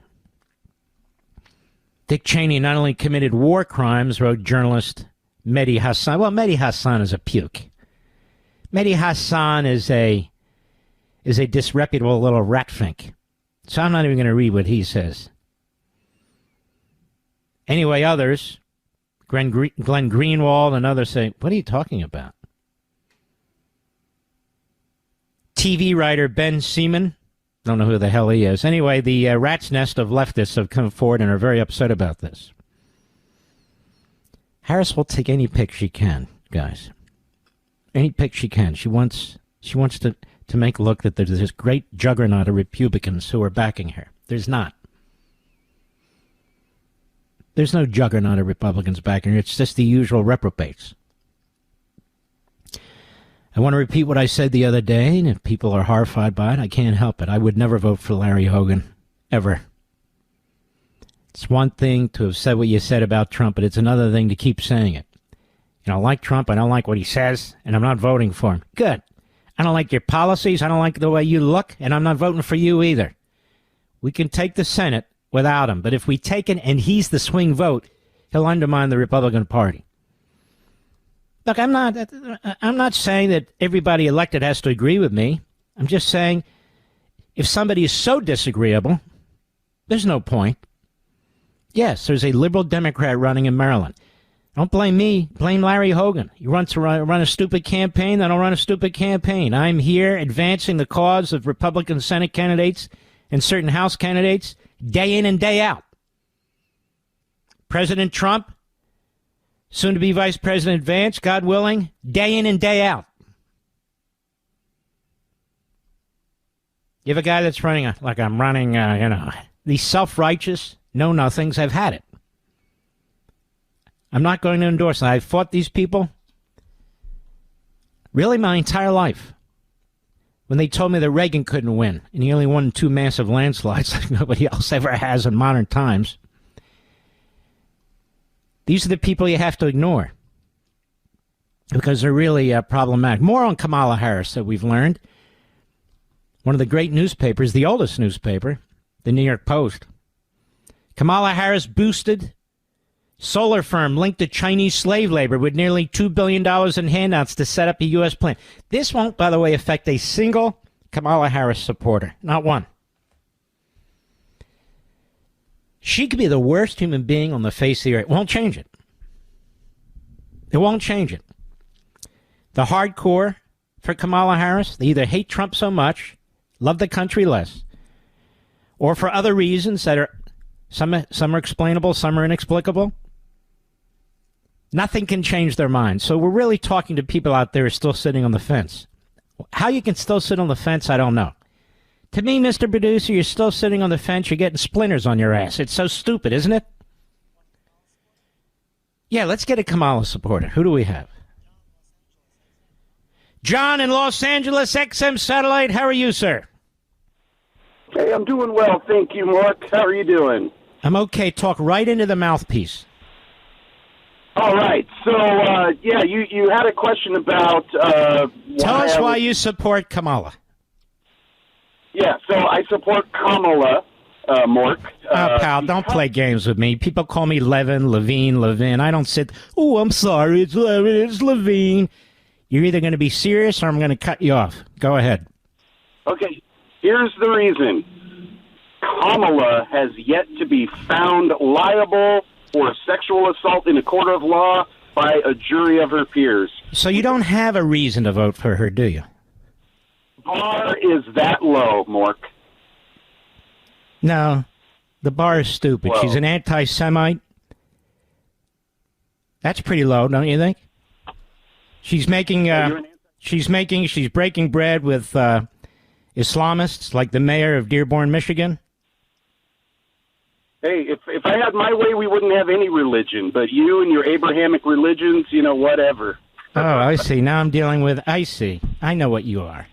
A: Dick Cheney not only committed war crimes, wrote journalist Mehdi Hassan. Well, Mehdi Hassan is a puke. Mehdi Hassan is a disreputable little ratfink. So I'm not even going to read what he says. Anyway, others, Glenn Greenwald and others say, what are you talking about? TV writer Ben Seaman, don't know who the hell he is. Anyway, the rat's nest of leftists have come forward and are very upset about this. Harris will take any pick she can, guys. Any pick she can. She wants to make it look that there's this great juggernaut of Republicans who are backing her. There's not. There's no juggernaut of Republicans backing her. It's just the usual reprobates. I want to repeat what I said the other day, and if people are horrified by it, I can't help it. I would never vote for Larry Hogan, ever. It's one thing to have said what you said about Trump, but it's another thing to keep saying it. I like Trump, I don't like what he says, and I'm not voting for him. Good. I don't like your policies, I don't like the way you look, and I'm not voting for you either. We can take the Senate without him, but if we take it and he's the swing vote, he'll undermine the Republican Party. Look, I'm not saying that everybody elected has to agree with me. I'm just saying if somebody is so disagreeable, there's no point. Yes, there's a liberal Democrat running in Maryland. Don't blame me. Blame Larry Hogan. He run a stupid campaign. Then I'll run a stupid campaign. I'm here advancing the cause of Republican Senate candidates and certain House candidates day in and day out. President Trump, soon to be Vice President Vance, God willing, day in and day out. You have a guy that's running like I'm running, these self-righteous know-nothings. I've had it. I'm not going to endorse it. I've fought these people really my entire life. When they told me that Reagan couldn't win, and he only won 2 massive landslides like nobody else ever has in modern times, these are the people you have to ignore because they're really problematic. More on Kamala Harris that we've learned. One of the great newspapers, the oldest newspaper, the New York Post. Kamala Harris boosted solar firm linked to Chinese slave labor with nearly $2 billion in handouts to set up a U.S. plant. This won't, by the way, affect a single Kamala Harris supporter. Not one. She could be the worst human being on the face of the earth. It won't change it. It won't change it. The hardcore for Kamala Harris, they either hate Trump so much, love the country less, or for other reasons that are some are explainable, some are inexplicable. Nothing can change their minds. So we're really talking to people out there who are still sitting on the fence. How you can still sit on the fence, I don't know. To me, Mr. Producer, you're still sitting on the fence. You're getting splinters on your ass. It's so stupid, isn't it? Yeah, let's get a Kamala supporter. Who do we have? John in Los Angeles, XM Satellite. How are you, sir?
H: Hey, I'm doing well. Thank you, Mark. How are you doing?
A: I'm okay. Talk right into the mouthpiece.
H: All right. So, you had a question about...
A: Tell us why you support Kamala.
H: Yeah, so I support Kamala, Mark.
A: Pal, don't play games with me. People call me Levin. I don't sit... Oh, I'm sorry. It's Levin. It's Levine. You're either going to be serious or I'm going to cut you off. Go ahead.
H: Okay. Here's the reason. Kamala has yet to be found liable for sexual assault in a court of law by a jury of her peers.
A: So you don't have a reason to vote for her, do you?
H: Bar is that low, Mark.
A: No, the bar is stupid.
H: Well,
A: she's an anti-Semite. That's pretty low, don't you think? She's making, she's breaking bread with Islamists like the mayor of Dearborn, Michigan.
H: Hey, if I had my way, we wouldn't have any religion. But you and your Abrahamic religions, whatever.
A: Oh, I see. Now I'm dealing with... I see. I know what you are.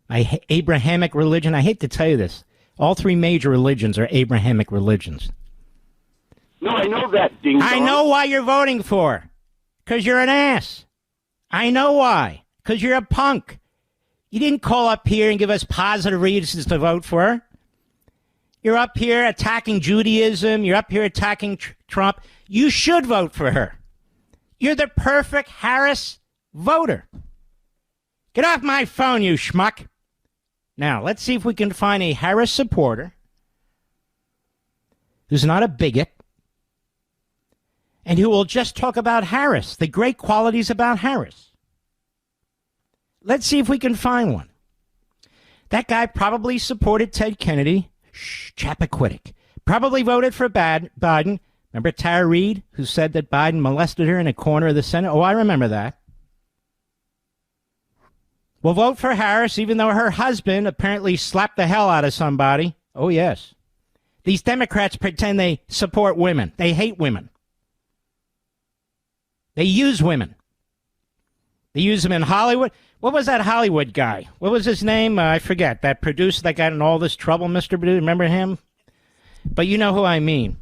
A: Abrahamic religion. I hate to tell you this. All three major religions are Abrahamic religions.
H: No, I know that, ding dong.
A: I know why you're voting for. Because you're an ass. I know why. Because you're a punk. You didn't call up here and give us positive reasons to vote for her. You're up here attacking Judaism. You're up here attacking Trump. You should vote for her. You're the perfect Harris voter. Get off my phone, you schmuck. Now, let's see if we can find a Harris supporter who's not a bigot and who will just talk about Harris, the great qualities about Harris. Let's see if we can find one. That guy probably supported Ted Kennedy. Chappaquiddick. Probably voted for Biden. Remember Tara Reid, who said that Biden molested her in a corner of the Senate? Oh, I remember that. Will vote for Harris, even though her husband apparently slapped the hell out of somebody. Oh, yes. These Democrats pretend they support women. They hate women. They use women. They use them in Hollywood. What was that Hollywood guy? What was his name? I forget. That producer that got in all this trouble, Mr. Producer. Remember him? But you know who I mean.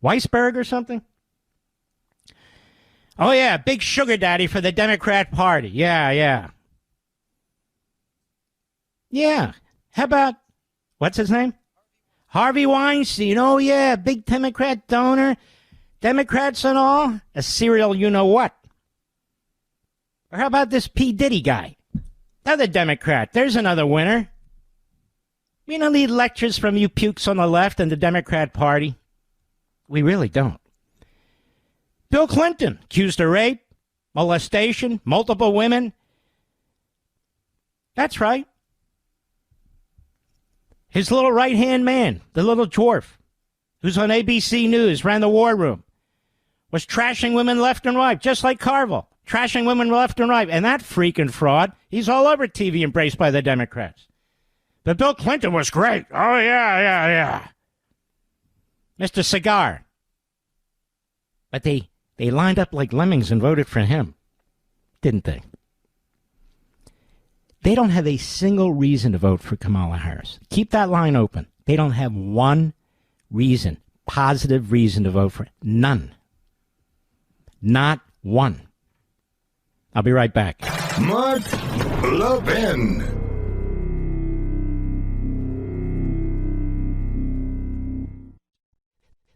A: Weisberg or something? Oh, yeah, big sugar daddy for the Democrat Party. Yeah. Yeah. How about, what's his name? Harvey Weinstein. Oh, yeah, big Democrat donor. Democrats and all. A serial you-know-what. Or how about this P. Diddy guy? Another Democrat. There's another winner. We don't need lectures from you pukes on the left and the Democrat Party. We really don't. Bill Clinton, accused of rape, molestation, multiple women. That's right. His little right-hand man, the little dwarf, who's on ABC News, ran the war room, was trashing women left and right, just like Carville, trashing women left and right. And that freaking fraud, he's all over TV, embraced by the Democrats. But Bill Clinton was great. Oh, yeah. Mr. Cigar. But they lined up like lemmings and voted for him, didn't they? They don't have a single reason to vote for Kamala Harris. Keep that line open. They don't have one reason, positive reason to vote for it. None. Not one. I'll be right back.
B: Mark Levin.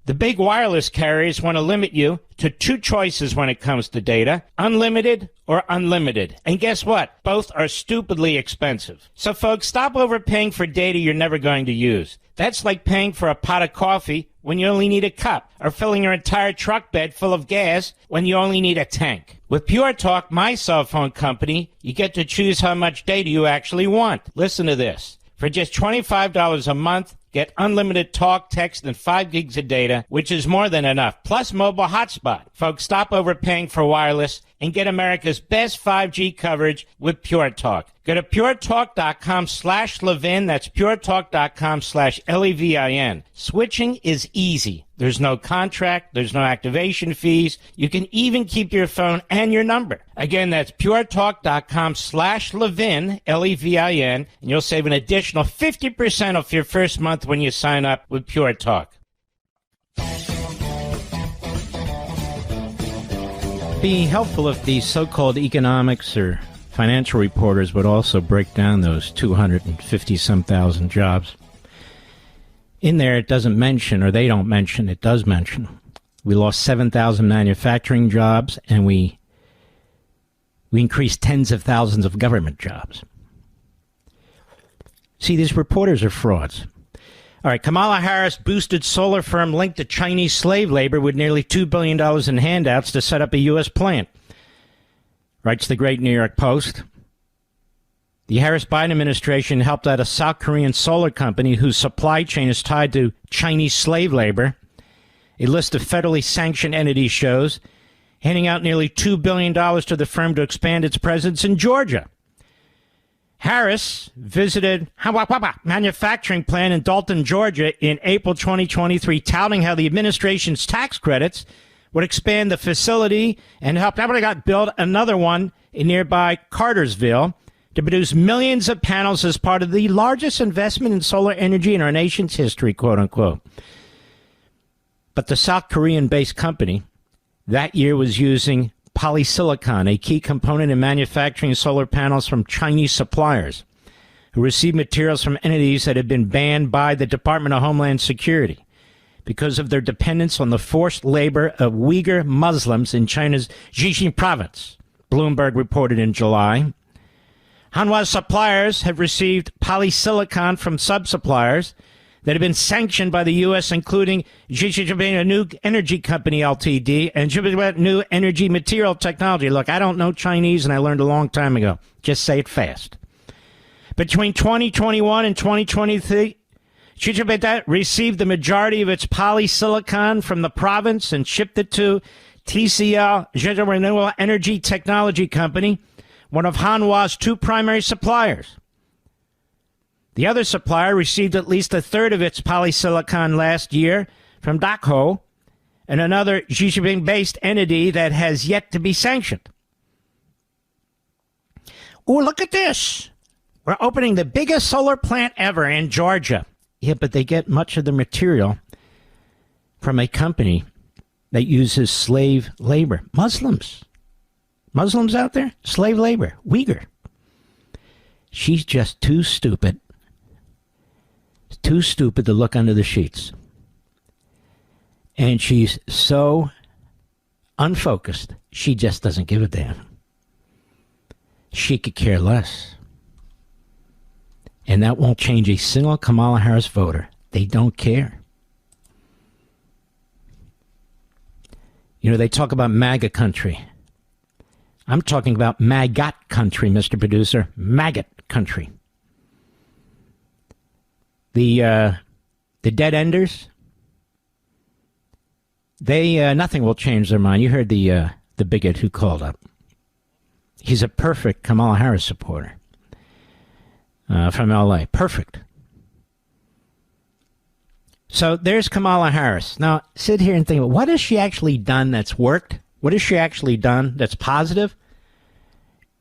A: The big wireless carriers want to limit you to two choices when it comes to data, unlimited or unlimited. And guess what? Both are stupidly expensive. So folks, stop overpaying for data you're never going to use. That's like paying for a pot of coffee when you only need a cup, or filling your entire truck bed full of gas when you only need a tank. With Pure Talk, my cell phone company, you get to choose how much data you actually want. Listen to this. For just $25 a month, get unlimited talk, text, and 5 gigs of data, which is more than enough, plus mobile hotspot. Folks, stop overpaying for wireless and get America's best 5G coverage with Pure Talk. Go to puretalk.com/Levin. That's puretalk.com/Levin. Switching is easy. There's no contract. There's no activation fees. You can even keep your phone and your number. Again, that's puretalk.com/Levin, Levin, and you'll save an additional 50% off your first month when you sign up with Pure Talk. Be helpful if the so-called economics or financial reporters would also break down those 250-some thousand jobs. In there, it doesn't mention, or they don't mention, it does mention, we lost 7,000 manufacturing jobs, and we increased tens of thousands of government jobs. See, these reporters are frauds. All right, Kamala Harris boosted solar firm linked to Chinese slave labor with nearly $2 billion in handouts to set up a U.S. plant. Writes the great New York Post. The Harris-Biden administration helped out a South Korean solar company whose supply chain is tied to Chinese slave labor. A list of federally sanctioned entities shows, handing out nearly $2 billion to the firm to expand its presence in Georgia. Harris visited manufacturing plant in Dalton, Georgia in April 2023, touting how the administration's tax credits would expand the facility and help. Everybody got built another one in nearby Cartersville to produce millions of panels as part of the largest investment in solar energy in our nation's history, quote unquote. But the South Korean-based company that year was using polysilicon, a key component in manufacturing solar panels from Chinese suppliers who received materials from entities that had been banned by the Department of Homeland Security because of their dependence on the forced labor of Uyghur Muslims in China's Xinjiang province, Bloomberg reported in July. Hanwha's suppliers have received polysilicon from sub-suppliers that have been sanctioned by the U.S., including a New Energy Company, Ltd., and New Energy Material Technology. Look, I don't know Chinese, and I learned a long time ago. Just say it fast. Between 2021 and 2023, received the majority of its polysilicon from the province and shipped it to TCL, Renewable Energy Technology Company, one of Hanwha's two primary suppliers. The other supplier received at least a third of its polysilicon last year from Daqo, and another Xinjiang-based entity that has yet to be sanctioned. Oh, look at this. We're opening the biggest solar plant ever in Georgia. Yeah, but they get much of the material from a company that uses slave labor. Muslims out there? Slave labor. Uyghur. She's just too stupid to look under the sheets. And she's so unfocused, she just doesn't give a damn. She could care less. And that won't change a single Kamala Harris voter. They don't care. You know, they talk about MAGA country. I'm talking about maggot country, Mr. Producer. Maggot country. The dead enders, they nothing will change their mind. You heard the bigot who called up. He's a perfect Kamala Harris supporter from L.A. Perfect. So there's Kamala Harris. Now, sit here and think, what has she actually done that's worked? What has she actually done that's positive?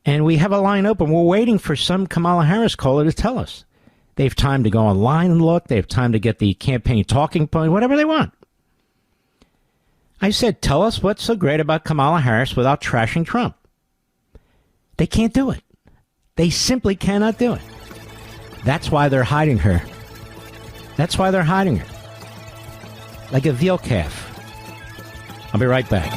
A: And we have a line open. We're waiting for some Kamala Harris caller to tell us. They have time to go online and look. They have time to get the campaign talking point, whatever they want. I said, tell us what's so great about Kamala Harris without trashing Trump. They can't do it. They simply cannot do it. That's why they're hiding her. That's why they're hiding her. Like a veal calf. I'll be right back.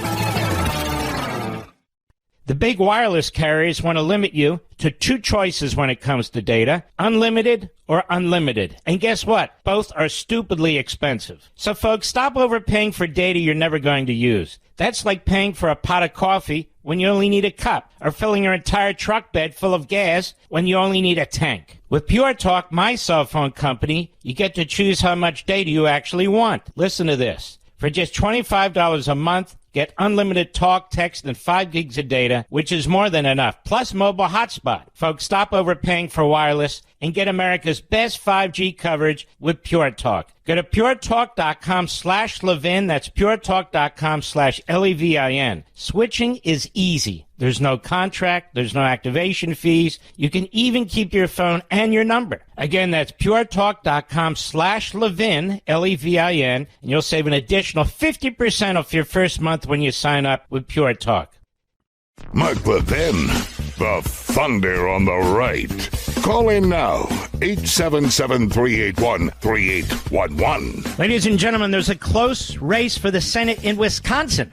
A: The big wireless carriers want to limit you to two choices when it comes to data, unlimited or unlimited. And guess what? Both are stupidly expensive. So folks, stop overpaying for data you're never going to use. That's like paying for a pot of coffee when you only need a cup, or filling your entire truck bed full of gas when you only need a tank. With Pure Talk, my cell phone company, you get to choose how much data you actually want. Listen to this. For just $25 a month, get unlimited talk, text, and 5 gigs of data, which is more than enough, plus mobile hotspot. Folks, stop overpaying for wireless and get America's best 5G coverage with Pure Talk. Go to puretalk.com/Levin. That's puretalk.com/Levin. Switching is easy. There's no contract. There's no activation fees. You can even keep your phone and your number. Again, that's puretalk.com/Levin, Levin, and you'll save an additional 50% off your first month when you sign up with Pure Talk.
B: Mark Levin, the thunder on the right. Call in now, 877-381-3811.
A: Ladies and gentlemen, there's a close race for the Senate in Wisconsin.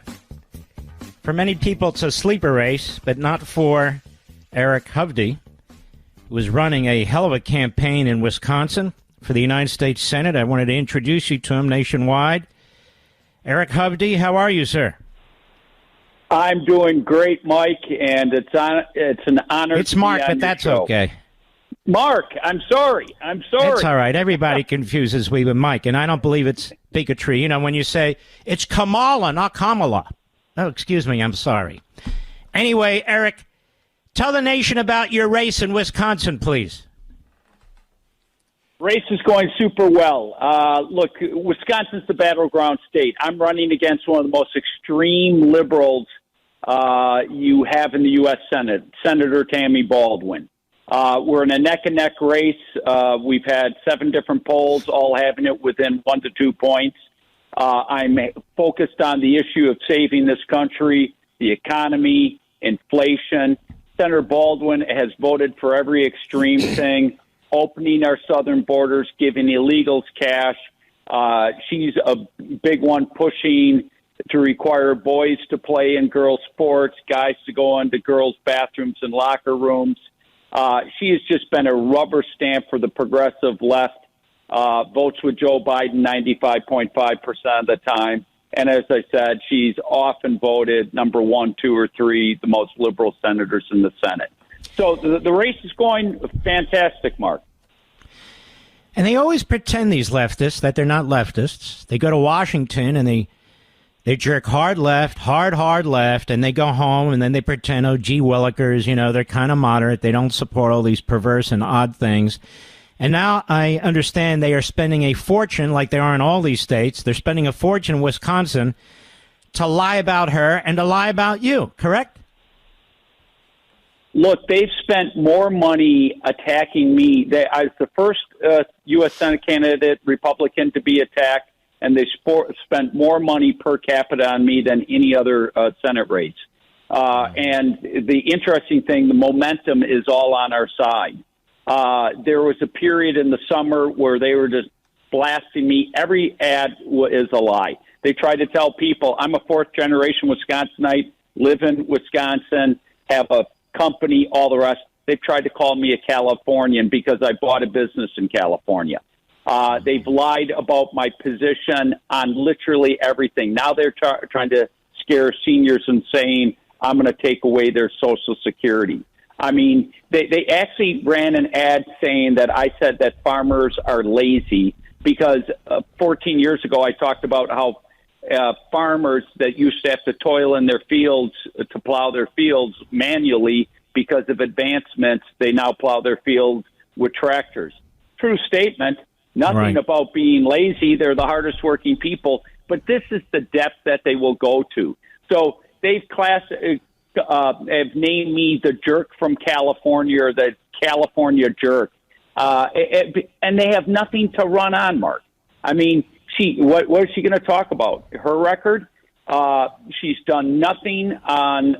A: For many people, it's a sleeper race, but not for Eric Hovde, who was running a hell of a campaign in Wisconsin for the United States Senate. I wanted to introduce you to him nationwide. Eric Hovde, how are you, sir?
E: I'm doing great, Mike, and it's an honor.
A: It's Mark, but that's okay.
E: Mark, I'm sorry.
A: That's all right. Everybody confuses me with Mike, and I don't believe it's bigotry. You know, when you say it's Kamala, not Kamala. Oh, excuse me. I'm sorry. Anyway, Eric, tell the nation about your race in Wisconsin, please.
E: Race is going super well. Look, Wisconsin's the battleground state. I'm running against one of the most extreme liberals you have in the U.S. Senate, Senator Tammy Baldwin.
I: We're in a neck-and-neck race. We've had 7 different polls, all having it within 1 to 2 points. I'm focused on the issue of saving this country, the economy, inflation. Senator Baldwin has voted for every extreme thing, opening our southern borders, giving illegals cash. She's a big one pushing to require boys to play in girls' sports, guys to go into girls' bathrooms and locker rooms. She has just been a rubber stamp for the progressive left. Votes with Joe Biden 95.5% of the time. And as I said, she's often voted number 1, 2, or 3, the most liberal senators in the Senate. So the race is going fantastic, Mark.
A: And they always pretend, these leftists, that they're not leftists. They go to Washington and they jerk hard left, hard left, and they go home and then they pretend, oh, gee willikers, they're kind of moderate. They don't support all these perverse and odd things. And now I understand they are spending a fortune, like they are in all these states. They're spending a fortune in Wisconsin to lie about her and to lie about you, correct?
I: Look, they've spent more money attacking me. I was the first U.S. Senate candidate, Republican, to be attacked, and they spent more money per capita on me than any other Senate race. And the interesting thing, the momentum is all on our side. There was a period in the summer where they were just blasting me. Every ad is a lie. They tried to tell people, I'm a 4th-generation Wisconsinite, live in Wisconsin, have a company, all the rest. They've tried to call me a Californian because I bought a business in California. They've lied about my position on literally everything. Now they're trying to scare seniors and saying, I'm going to take away their Social Security. I mean, they actually ran an ad saying that I said that farmers are lazy because 14 years ago I talked about how farmers that used to have to toil in their fields to plow their fields manually because of advancements, they now plow their fields with tractors. True statement. Nothing about being lazy. They're the hardest working people. But this is the depth that they will go to. So they've have named me the jerk from California or the California jerk. And they have nothing to run on, Mark. I mean, what is she going to talk about? Her record? She's done nothing on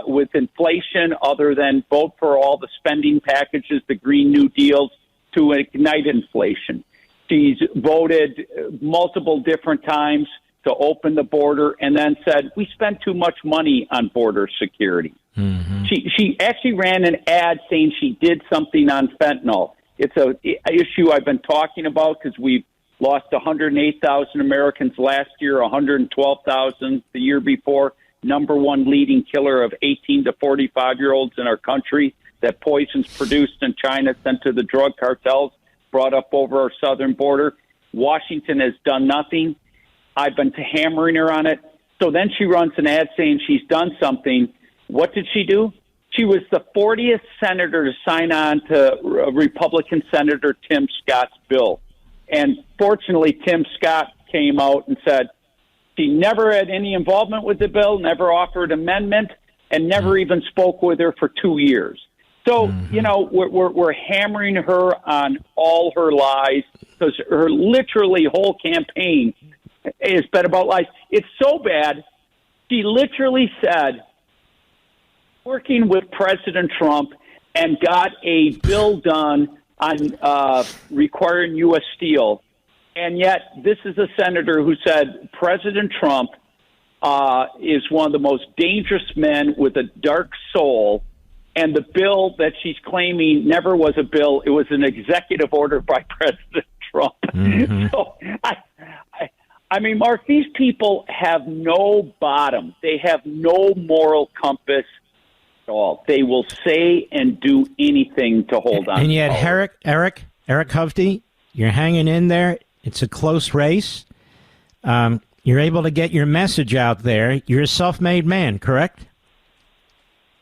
I: with inflation other than vote for all the spending packages, the Green New Deals, to ignite inflation. She's voted multiple different times to open the border and then said, we spend too much money on border security. Mm-hmm. She actually ran an ad saying she did something on fentanyl. It's an issue I've been talking about because we've lost 108,000 Americans last year, 112,000 the year before. Number one leading killer of 18 to 45-year-olds in our country. That poison's produced in China, sent to the drug cartels, brought up over our southern border. Washington has done nothing. I've been hammering her on it. So then she runs an ad saying she's done something. What did she do? She was the 40th senator to sign on to Republican Senator Tim Scott's bill. And fortunately, Tim Scott came out and said she never had any involvement with the bill, never offered amendment, and never even spoke with her for 2 years. So, you know, we're hammering her on all her lies because her literally whole campaign has been about lies. It's so bad, she literally said, working with President Trump and got a bill done on requiring U.S. steel. And yet this is a senator who said President Trump is one of the most dangerous men with a dark soul. And the bill that she's claiming never was a bill. It was an executive order by President Trump. Mm-hmm. So, I mean, Mark, these people have no bottom. They have no moral compass at all. They will say and do anything to hold on.
A: And yet, Eric Hovde, you're hanging in there. It's a close race. You're able to get your message out there. You're a self-made man, correct?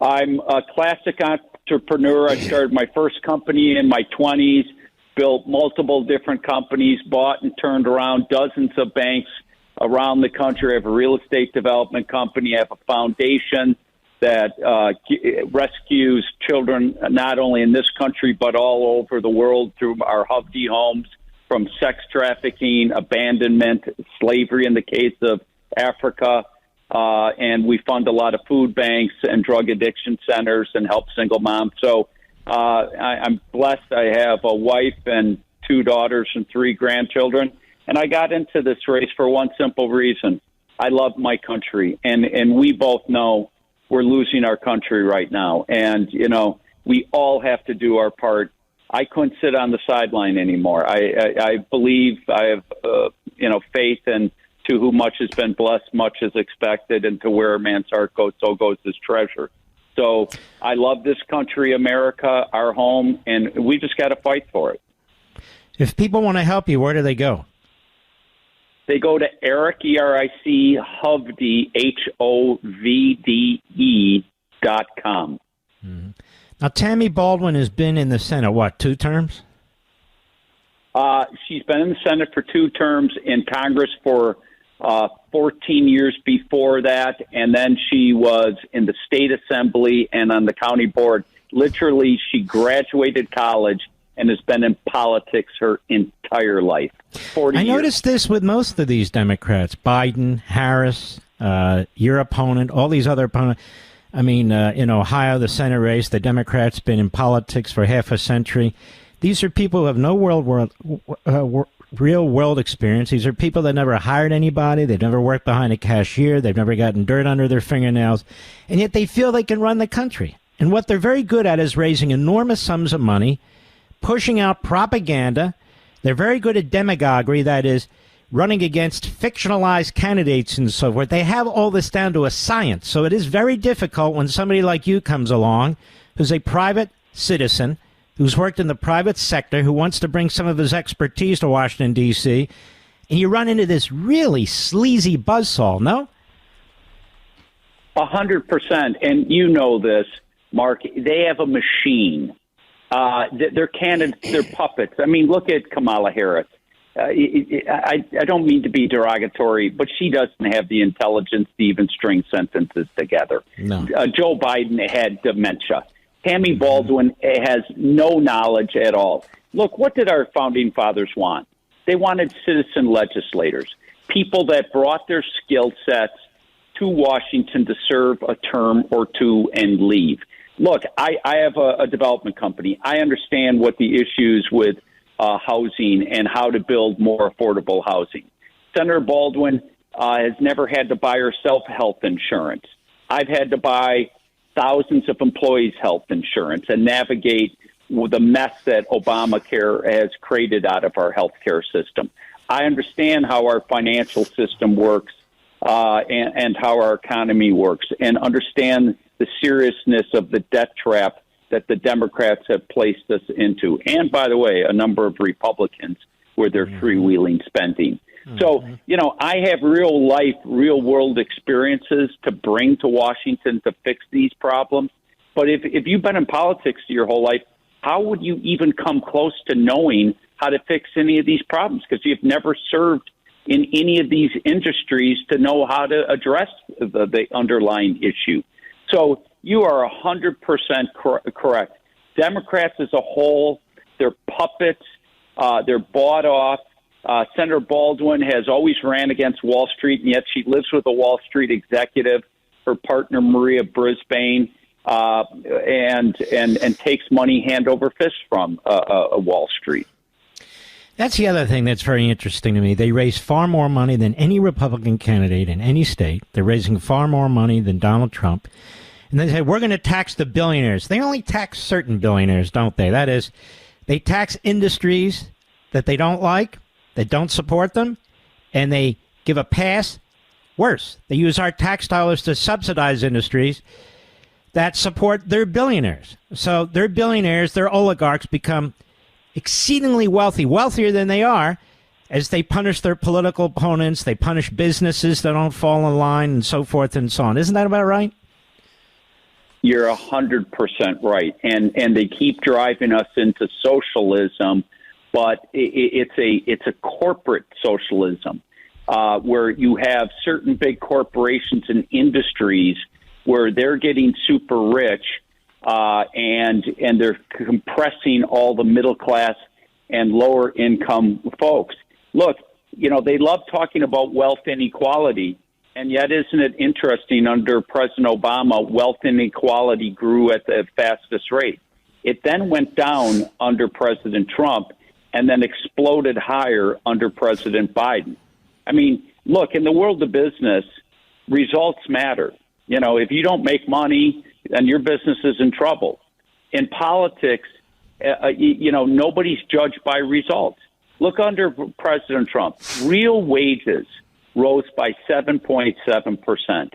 I: I'm a classic entrepreneur. I started my first company in my 20s, built multiple different companies, bought and turned around dozens of banks around the country. I have a real estate development company. I have a foundation. that rescues children not only in this country but all over the world through our Hovde homes, from sex trafficking, abandonment, slavery in the case of Africa. And we fund a lot of food banks and drug addiction centers and help single moms. So I'm blessed. I have a wife and 2 daughters and 3 grandchildren. And I got into this race for one simple reason. I love my country. And we both know we're losing our country right now. And, we all have to do our part. I couldn't sit on the sideline anymore. I believe I have, faith in to whom much has been blessed, much is expected, and to where a man's heart goes, so goes his treasure. So I love this country, America, our home, and we just got to fight for it.
A: If people want to help you, where do they go?
I: They go to Eric, E-R-I-C, Hovde, HOVDE.com.
A: Mm-hmm. Now, Tammy Baldwin has been in the Senate, 2 terms?
I: She's been in the Senate for 2 terms, in Congress for 14 years before that, and then she was in the state assembly and on the county board. Literally, she graduated college and has been in politics her entire life. 40 years.
A: I noticed this with most of these Democrats, Biden, Harris, your opponent, all these other opponents. I mean, in Ohio, the Senate race, the Democrats been in politics for half a century. These are people who have no real world experience. These are people that never hired anybody. They've never worked behind a cashier. They've never gotten dirt under their fingernails. And yet they feel they can run the country. And what they're very good at is raising enormous sums of money, pushing out propaganda. They're very good at demagoguery, that is, running against fictionalized candidates and so forth. They have all this down to a science. So it is very difficult when somebody like you comes along, who's a private citizen, who's worked in the private sector, who wants to bring some of his expertise to Washington, D.C., and you run into this really sleazy buzzsaw, no?
I: 100%. And you know this, Mark. They have a machine. They're candidates, they're puppets. I mean, look at Kamala Harris. I don't mean to be derogatory, but she doesn't have the intelligence to even string sentences together.
A: No.
I: Joe Biden had dementia. Tammy Baldwin has no knowledge at all. Look, what did our founding fathers want? They wanted citizen legislators, people that brought their skill sets to Washington to serve a term or 2 and leave. Look, I have a development company. I understand what the issues with housing and how to build more affordable housing. Senator Baldwin has never had to buy herself health insurance. I've had to buy thousands of employees' health insurance and navigate the mess that Obamacare has created out of our health care system. I understand how our financial system works and how our economy works, and understand the seriousness of the debt trap that the Democrats have placed us into. And, by the way, a number of Republicans with their freewheeling spending. So, I have real life, real world experiences to bring to Washington to fix these problems. But if you've been in politics your whole life, how would you even come close to knowing how to fix any of these problems? Because you've never served in any of these industries to know how to address the underlying issue. So you are 100% correct. Democrats as a whole, they're puppets. They're bought off. Senator Baldwin has always ran against Wall Street, and yet she lives with a Wall Street executive, her partner Maria Brisbane, and takes money hand over fist from Wall Street.
A: That's the other thing that's very interesting to me. They raise far more money than any Republican candidate in any state. They're raising far more money than Donald Trump. And they say, we're going to tax the billionaires. They only tax certain billionaires, don't they? That is, they tax industries that they don't like, that don't support them, and they give a pass. Worse, they use our tax dollars to subsidize industries that support their billionaires. So their billionaires, their oligarchs become exceedingly wealthy, wealthier than they are, as they punish their political opponents, they punish businesses that don't fall in line, and so forth and so on. Isn't that about right?
I: You're 100% right. And they keep driving us into socialism, but it's a corporate socialism where you have certain big corporations and industries where they're getting super rich and they're compressing all the middle class and lower income folks. Look, they love talking about wealth inequality, and yet isn't it interesting, under President Obama, wealth inequality grew at the fastest rate. It then went down under President Trump and then exploded higher under President Biden. I mean, look, in the world of business, results matter. If you don't make money, then your business is in trouble. In politics, nobody's judged by results. Look, under President Trump, real wages rose by 7.7%.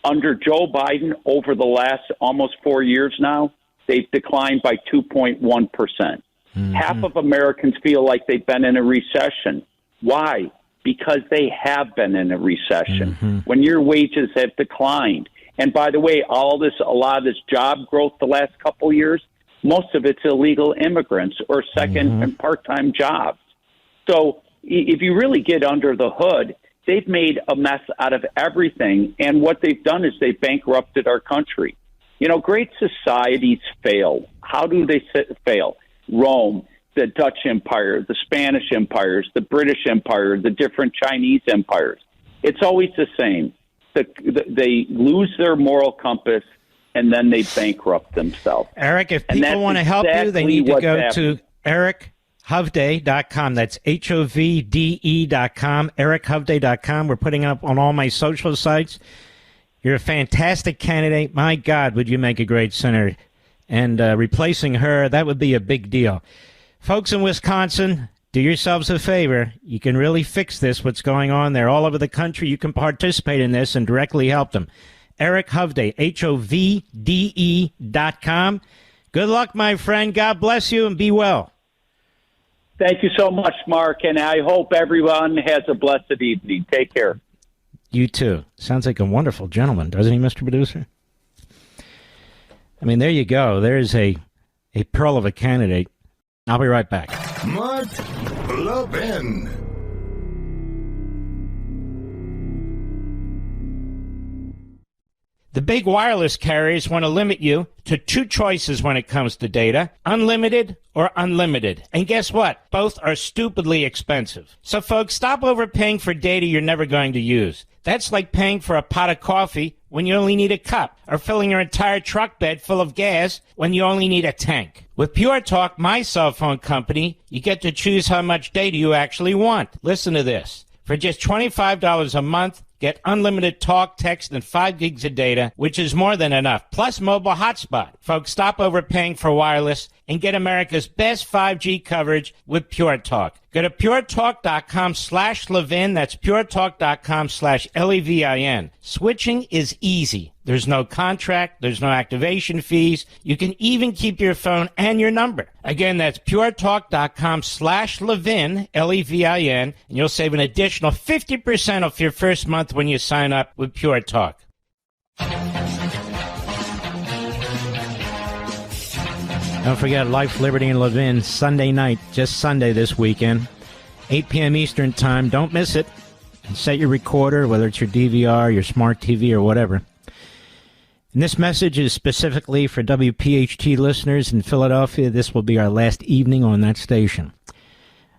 I: Under Joe Biden, over the last almost 4 years now, they've declined by 2.1%. Mm-hmm. Half of Americans feel like they've been in a recession. Why? Because they have been in a recession. Mm-hmm. When your wages have declined. And by the way, a lot of this job growth the last couple of years, most of it's illegal immigrants or second and part-time jobs. So if you really get under the hood, they've made a mess out of everything. And what they've done is they've bankrupted our country. Great societies fail. How do they fail? Rome, the Dutch Empire, the Spanish empires, the British Empire, the different Chinese empires. It's always the same. They lose their moral compass, and then they bankrupt themselves.
A: Eric, if people want to help you, they need to go to EricHovde.com. That's HOVDE.com, EricHovde.com. We're putting up on all my social sites. You're a fantastic candidate. My God, would you make a great senator? And replacing her, that would be a big deal. Folks in Wisconsin, do yourselves a favor. You can really fix this, what's going on there. All over the country, you can participate in this and directly help them. Eric Hovde, HOVDE.com. Good luck, my friend. God bless you and be well.
I: Thank you so much, Mark, and I hope everyone has a blessed evening. Take care.
A: You too. Sounds like a wonderful gentleman, doesn't he, Mr. Producer? I mean, there you go. There's a pearl of a candidate. I'll be right back.
B: Mark Levin.
A: The big wireless carriers want to limit you to two choices when it comes to data, unlimited or unlimited. And guess what? Both are stupidly expensive. So folks, stop overpaying for data you're never going to use. That's like paying for a pot of coffee when you only need a cup, or filling your entire truck bed full of gas when you only need a tank. With Pure Talk, my cell phone company, you get to choose how much data you actually want. Listen to this. For just $25 a month, get unlimited talk, text, and 5 gigs of data, which is more than enough, plus mobile hotspot. Folks, stop overpaying for wireless and get America's best 5G coverage with Pure Talk. Go to puretalk.com/Levin. That's puretalk.com/Levin. Switching is easy. There's no contract. There's no activation fees. You can even keep your phone and your number. Again, that's puretalk.com/Levin, Levin, and you'll save an additional 50% off your first month when you sign up with Pure Talk. Don't forget Life, Liberty, and Levin, Sunday night, just Sunday this weekend, 8 p.m. Eastern Time. Don't miss it. And set your recorder, whether it's your DVR, your smart TV, or whatever. And this message is specifically for WPHT listeners in Philadelphia. This will be our last evening on that station.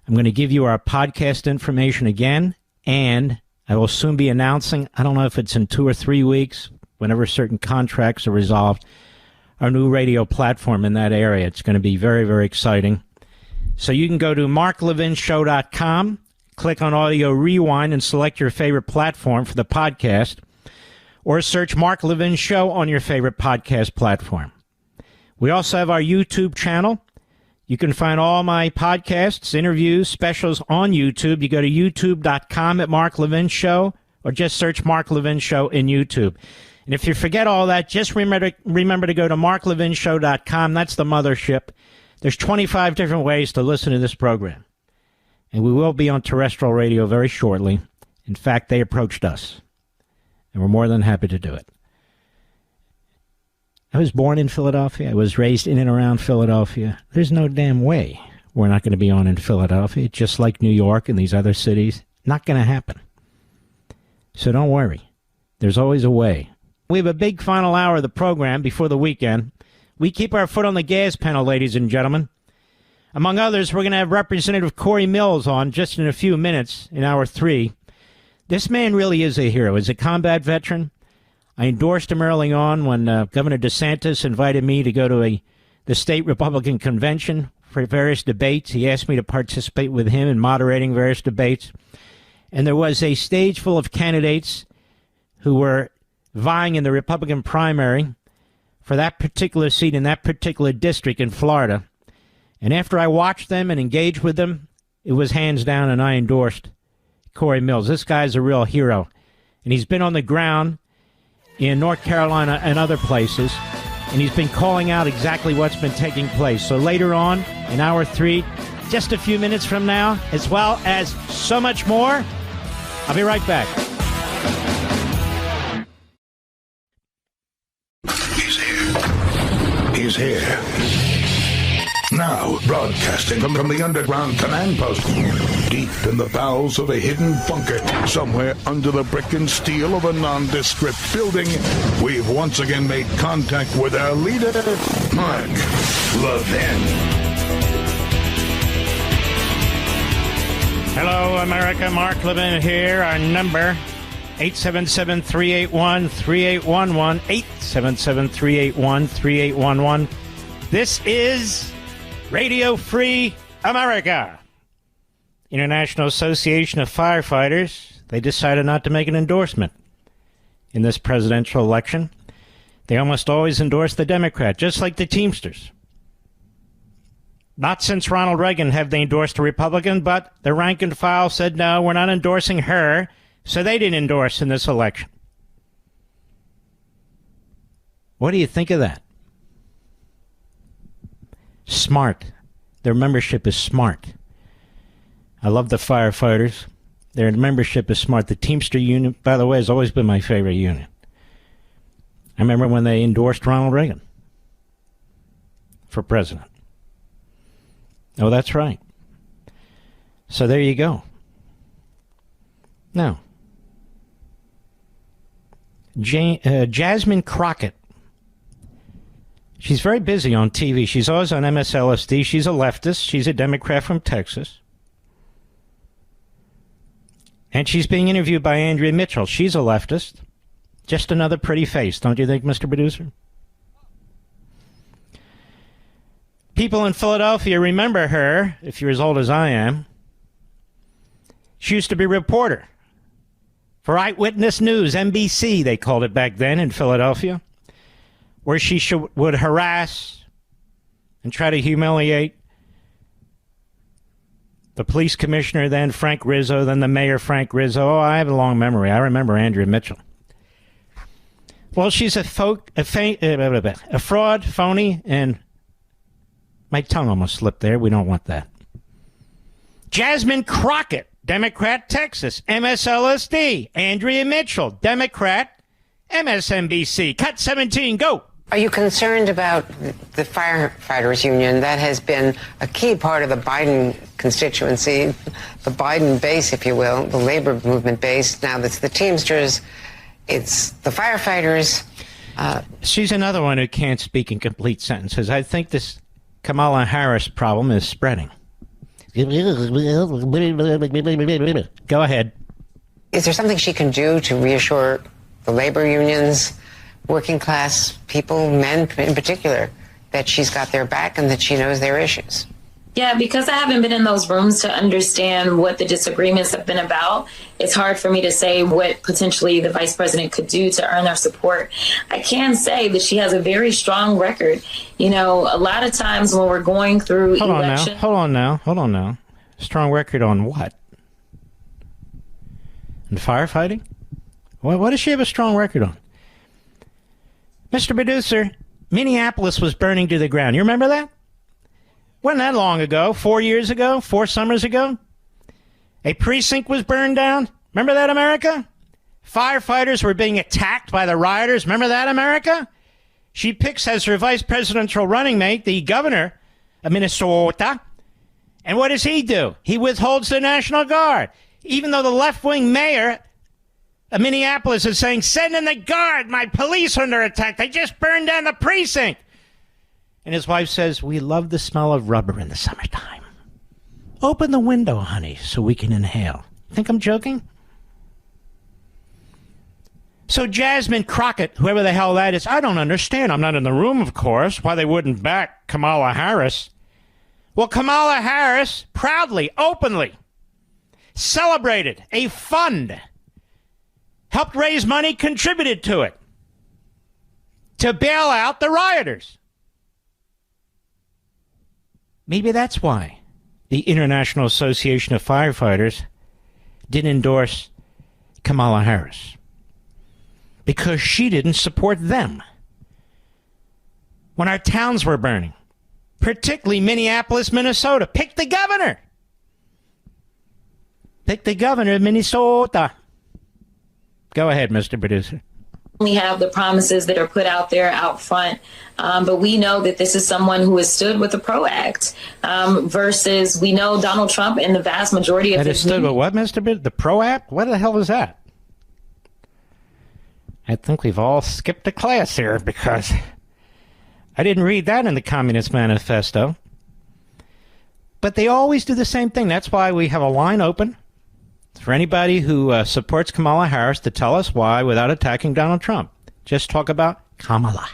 A: I'm going to give you our podcast information again, and I will soon be announcing, I don't know if it's in 2 or 3 weeks, whenever certain contracts are resolved, our new radio platform in that area. It's going to be very, very exciting. So you can go to marklevinshow.com, click on Audio Rewind, and select your favorite platform for the podcast, or search Mark Levin Show on your favorite podcast platform. We also have our YouTube channel. You can find all my podcasts, interviews, specials on YouTube. You go to youtube.com at Mark Levin Show, or just search Mark Levin Show in YouTube. And if you forget all that, just remember to go to marklevinshow.com. That's the mothership. There's 25 different ways to listen to this program. And we will be on terrestrial radio very shortly. In fact, they approached us. And we're more than happy to do it. I was born in Philadelphia. I was raised in and around Philadelphia. There's no damn way we're not going to be on in Philadelphia, just like New York and these other cities. Not going to happen. So don't worry. There's always a way. We have a big final hour of the program before the weekend. We keep our foot on the gas pedal, ladies and gentlemen. Among others, we're going to have Representative Cory Mills on just in a few minutes in hour 3. This man really is a hero. He's a combat veteran. I endorsed him early on when Governor DeSantis invited me to go to the state Republican convention for various debates. He asked me to participate with him in moderating various debates. And there was a stage full of candidates who were vying in the Republican primary for that particular seat in that particular district in Florida. And after I watched them and engaged with them, it was hands down, and I endorsed Cory Mills. This guy's a real hero. And he's been on the ground in North Carolina and other places, and he's been calling out exactly what's been taking place. So later on, in hour 3, just a few minutes from now, as well as so much more, I'll be right back.
B: He's here. Now, broadcasting from the underground command post, deep in the bowels of a hidden bunker, somewhere under the brick and steel of a nondescript building, we've once again made contact with our leader, Mark Levin.
A: Hello, America. Mark Levin here. Our number, 877-381-3811, 877-381-3811. This is Radio Free America. International Association of Firefighters, they decided not to make an endorsement in this presidential election. They almost always endorse the Democrat, just like the Teamsters. Not since Ronald Reagan have they endorsed a Republican, but the rank and file said, no, we're not endorsing her, so they didn't endorse in this election. What do you think of that? Smart. Their membership is smart. I love the firefighters. Their membership is smart. The Teamster Union, by the way, has always been my favorite union. I remember when they endorsed Ronald Reagan for president. Oh, that's right. So there you go. Now, Jasmine Crockett. She's very busy on TV. She's always on MSLSD. She's a leftist. She's a Democrat from Texas. And she's being interviewed by Andrea Mitchell. She's a leftist. Just another pretty face, don't you think, Mr. Producer? People in Philadelphia remember her, if you're as old as I am. She used to be a reporter for Eyewitness News, NBC, they called it back then in Philadelphia, where she would harass and try to humiliate the police commissioner then, Frank Rizzo, then the mayor, Frank Rizzo. Oh, I have a long memory. I remember Andrea Mitchell. Well, she's a fraud, phony, and my tongue almost slipped there. We don't want that. Jasmine Crockett, Democrat, Texas, MSLSD. Andrea Mitchell, Democrat, MSNBC. Cut 17, go.
J: Are you concerned about the firefighters union? That has been a key part of the Biden constituency, the Biden base, if you will, the labor movement base. Now that's the Teamsters, it's the firefighters.
A: She's another one who can't speak in complete sentences. I think this Kamala Harris problem is spreading. Go ahead.
J: Is there something she can do to reassure the labor unions, working class people, men in particular, that she's got their back and that she knows their issues?
K: Yeah, because I haven't been in those rooms to understand what the disagreements have been about, it's hard for me to say what potentially the vice president could do to earn their support. I can say that she has a very strong record. You know, a lot of times when we're going through election...
A: Hold on now. Strong record on what? In firefighting? What does she have a strong record on? Mr. Producer, Minneapolis was burning to the ground. You remember that? Wasn't that long ago? 4 years ago? 4 summers ago? A precinct was burned down. Remember that, America? Firefighters were being attacked by the rioters. Remember that, America? She picks as her vice presidential running mate the governor of Minnesota. And what does he do? He withholds the National Guard. Even though the left-wing mayor Minneapolis is saying, send in the guard. My police are under attack. They just burned down the precinct. And his wife says, we love the smell of rubber in the summertime. Open the window, honey, so we can inhale. Think I'm joking? So Jasmine Crockett, whoever the hell that is, I don't understand. I'm not in the room, of course, why they wouldn't back Kamala Harris. Well, Kamala Harris proudly, openly celebrated a fund, helped raise money, contributed to it, to bail out the rioters. Maybe that's why the International Association of Firefighters didn't endorse Kamala Harris. Because she didn't support them when our towns were burning, particularly Minneapolis, Minnesota. Pick the governor. Pick the governor of Minnesota. Go ahead, Mr. Producer.
K: We have the promises that are put out there out front, but we know that this is someone who has stood with the PRO Act versus we know Donald Trump and the vast majority of
A: that has stood with what, Mr. The PRO Act? What the hell is that? I think we've all skipped a class here because I didn't read that in the Communist Manifesto. But they always do the same thing. That's why we have a line open for anybody who supports Kamala Harris to tell us why without attacking Donald Trump. Just talk about Kamala.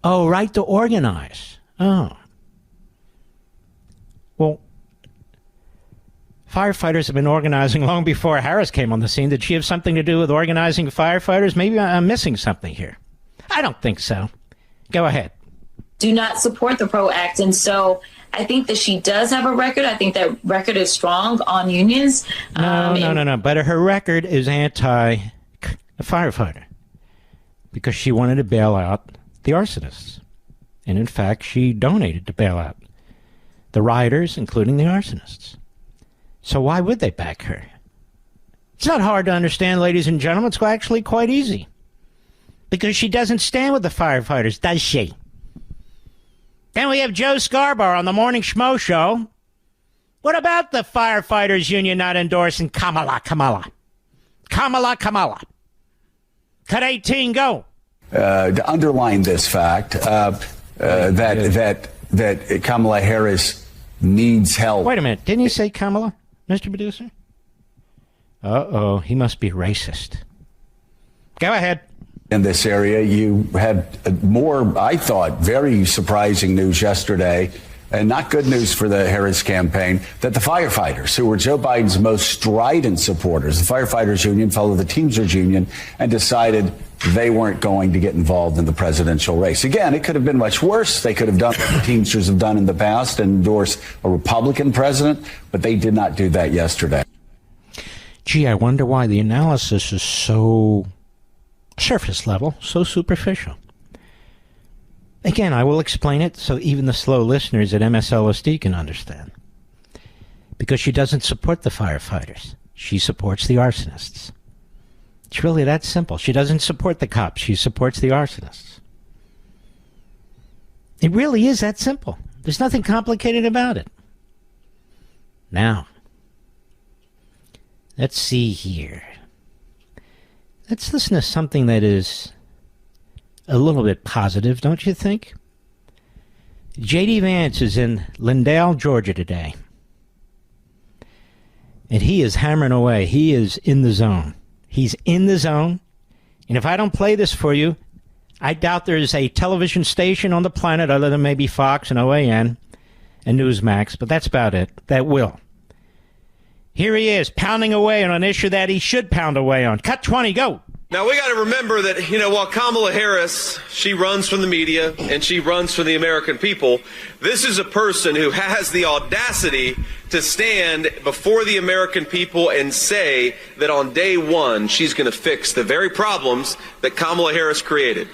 A: Oh, right to organize. Oh. Well, firefighters have been organizing long before Harris came on the scene. Did she have something to do with organizing firefighters? Maybe I'm missing something here. I don't think so. Go ahead.
K: Do not support the PRO Act. And so I think that she does have a record. I think that record is strong on unions.
A: No. But her record is anti-firefighter because she wanted to bail out the arsonists. And in fact, she donated to bail out the rioters, including the arsonists. So why would they back her? It's not hard to understand, ladies and gentlemen. It's actually quite easy. Because she doesn't stand with the firefighters, does she? Then we have Joe Scarborough on the Morning Schmo Show. What about the firefighters union not endorsing Kamala? Cut 18, go.
L: To underline this fact, that Kamala Harris needs help.
A: Wait a minute. Didn't you say Kamala, Mr. Producer? Uh-oh. He must be racist. Go ahead.
L: In this area, you had more, I thought, very surprising news yesterday, and not good news for the Harris campaign, that the firefighters, who were Joe Biden's most strident supporters, the firefighters union followed the Teamsters union and decided they weren't going to get involved in the presidential race. Again, it could have been much worse. They could have done what the Teamsters have done in the past and endorsed a Republican president, but they did not do that yesterday.
A: Gee, I wonder why the analysis is so surface level, so superficial. Again, I will explain it so even the slow listeners at MSLSD can understand. Because she doesn't support the firefighters. She supports the arsonists. It's really that simple. She doesn't support the cops. She supports the arsonists. It really is that simple. There's nothing complicated about it. Now, let's see here. Let's listen to something that is a little bit positive, don't you think? J.D. Vance is in Lindale, Georgia today. And he is hammering away. He is in the zone. He's in the zone. And if I don't play this for you, I doubt there's a television station on the planet other than maybe Fox and OAN and Newsmax, but that's about it. That will. Here he is, pounding away on an issue that he should pound away on. Cut 20, go.
M: Now, we got to remember that, while Kamala Harris, she runs from the media and she runs from the American people, this is a person who has the audacity to stand before the American people and say that on day one, she's going to fix the very problems that Kamala Harris created.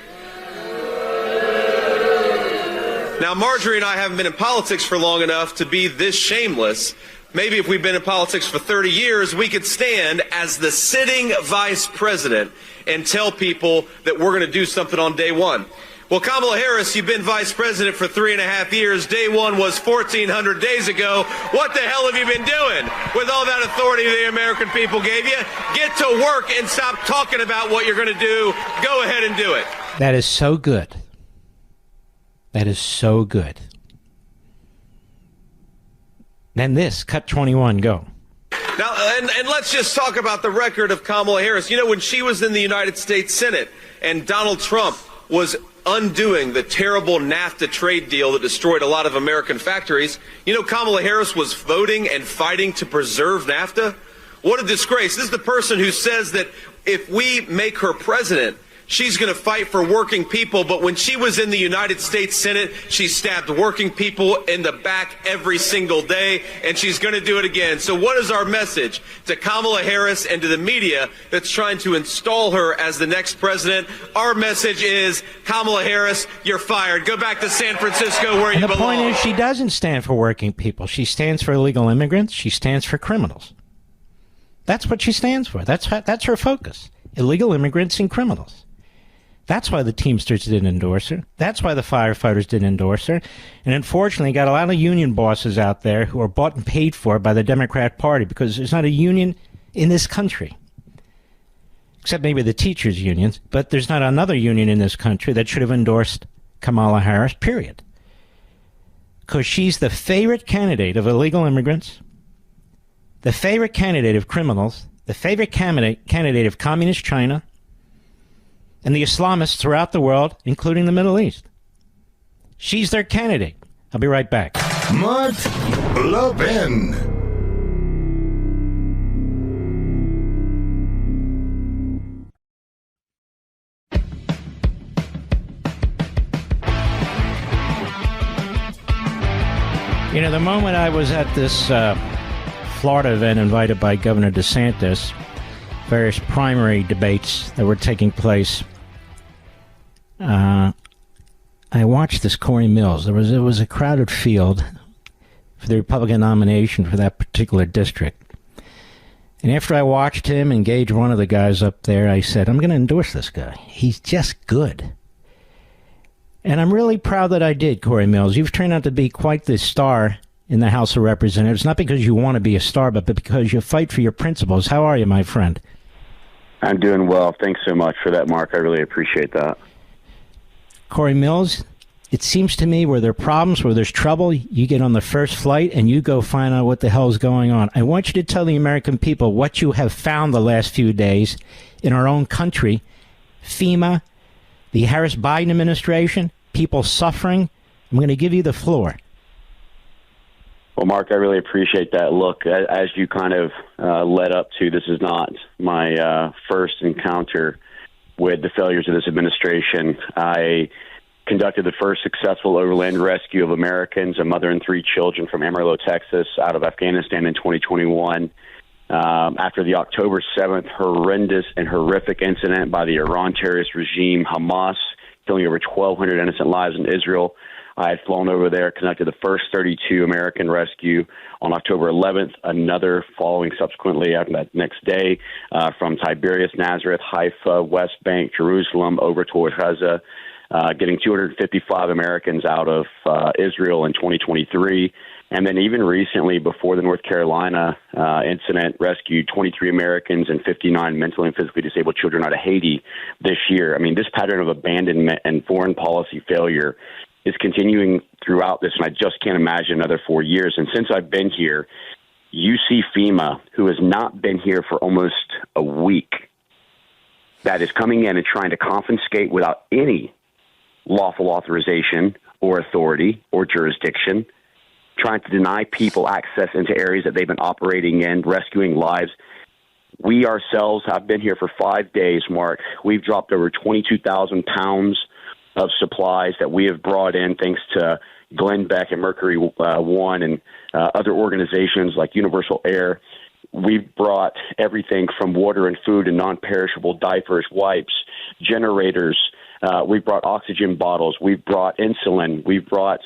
M: Now, Marjorie and I haven't been in politics for long enough to be this shameless. Maybe if we've been in politics for 30 years, we could stand as the sitting vice president and tell people that we're going to do something on day one. Well, Kamala Harris, you've been vice president for 3.5 years. Day one was 1,400 days ago. What the hell have you been doing with all that authority the American people gave you? Get to work and stop talking about what you're going to do. Go ahead and do it.
A: That is so good. That is so good. Then this, cut 21, go.
M: Now, and let's just talk about the record of Kamala Harris. You know, when she was in the United States Senate and Donald Trump was undoing the terrible NAFTA trade deal that destroyed a lot of American factories, you know, Kamala Harris was voting and fighting to preserve NAFTA. What a disgrace. This is the person who says that if we make her president, she's going to fight for working people. But when she was in the United States Senate, she stabbed working people in the back every single day, and she's going to do it again. So what is our message to Kamala Harris and to the media that's trying to install her as the next president? Our message is, Kamala Harris, you're fired. Go back to San Francisco where you belong.
A: The point is, she doesn't stand for working people. She stands for illegal immigrants. She stands for criminals. That's what she stands for. That's her focus. Illegal immigrants and criminals. That's why the Teamsters didn't endorse her. That's why the firefighters didn't endorse her. And unfortunately, got a lot of union bosses out there who are bought and paid for by the Democrat Party because there's not a union in this country. Except maybe the teachers' unions. But there's not another union in this country that should have endorsed Kamala Harris, period. Because she's the favorite candidate of illegal immigrants, the favorite candidate of criminals, the favorite candidate of communist China, and the Islamists throughout the world, including the Middle East. She's their candidate. I'll be right back.
B: Mark Levin.
A: You know, the moment I was at this Florida event invited by Governor DeSantis, various primary debates that were taking place, I watched this Cory Mills. It was a crowded field for the Republican nomination for that particular district. And after I watched him engage one of the guys up there, I said, I'm going to endorse this guy. He's just good. And I'm really proud that I did, Cory Mills. You've turned out to be quite the star in the House of Representatives, not because you want to be a star, but because you fight for your principles. How are you, my friend?
N: I'm doing well. Thanks so much for that, Mark. I really appreciate that.
A: Cory Mills, it seems to me where there are problems, where there's trouble, you get on the first flight and you go find out what the hell's going on. I want you to tell the American people what you have found the last few days in our own country. FEMA, the Harris-Biden administration, people suffering. I'm going to give you the floor.
N: Well, Mark, I really appreciate that. Look, as you kind of led up to, this is not my first encounter with the failures of this administration. I conducted the first successful overland rescue of Americans, a mother and 3 children from Amarillo, Texas, out of Afghanistan in 2021. After the October 7th horrendous and horrific incident by the Iran terrorist regime, Hamas, killing over 1,200 innocent lives in Israel, I had flown over there, conducted the first 32 American rescue on October 11th, another following subsequently after that next day from Tiberias, Nazareth, Haifa, West Bank, Jerusalem, over toward Gaza, getting 255 Americans out of Israel in 2023. And then even recently, before the North Carolina incident, rescued 23 Americans and 59 mentally and physically disabled children out of Haiti this year. I mean, this pattern of abandonment and foreign policy failure is continuing throughout this, and I just can't imagine another 4 years. And since I've been here, you see FEMA, who has not been here for almost a week, that is coming in and trying to confiscate without any lawful authorization or authority or jurisdiction, trying to deny people access into areas that they've been operating in, rescuing lives. We ourselves have been here for 5 days, Mark. We've dropped over 22,000 pounds of supplies that we have brought in thanks to Glenn Beck and Mercury One and other organizations like Universal Air. We've brought everything from water and food and non-perishable diapers, wipes, generators. We've brought oxygen bottles. We've brought insulin. We've brought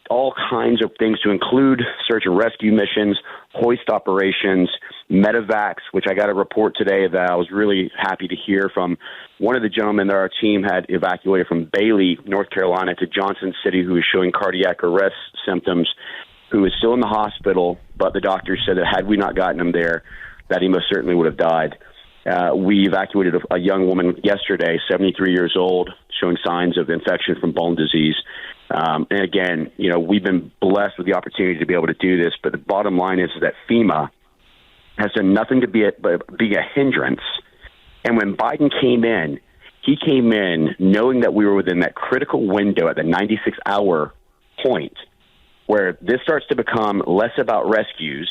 N: all kinds of things to include search and rescue missions, hoist operations, medevacs, which I got a report today that I was really happy to hear from one of the gentlemen that our team had evacuated from Bailey, North Carolina, to Johnson City, who was showing cardiac arrest symptoms, who is still in the hospital, but the doctor said that had we not gotten him there, that he most certainly would have died. We evacuated a young woman yesterday, 73 years old, showing signs of infection from bone disease. And again, we've been blessed with the opportunity to be able to do this, but the bottom line is that FEMA has done nothing to be a hindrance. And when Biden came in, he came in knowing that we were within that critical window at the 96-hour point where this starts to become less about rescues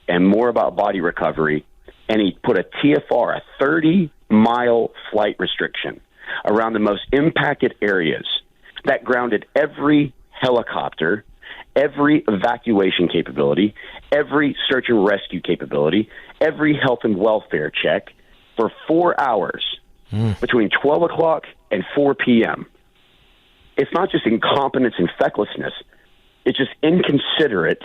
N: and more about body recovery. And he put a TFR, a 30-mile flight restriction around the most impacted areas that grounded every helicopter, every evacuation capability, every search and rescue capability, every health and welfare check for 4 hours between 12 o'clock and 4 p.m. It's not just incompetence and fecklessness. It's just inconsiderate,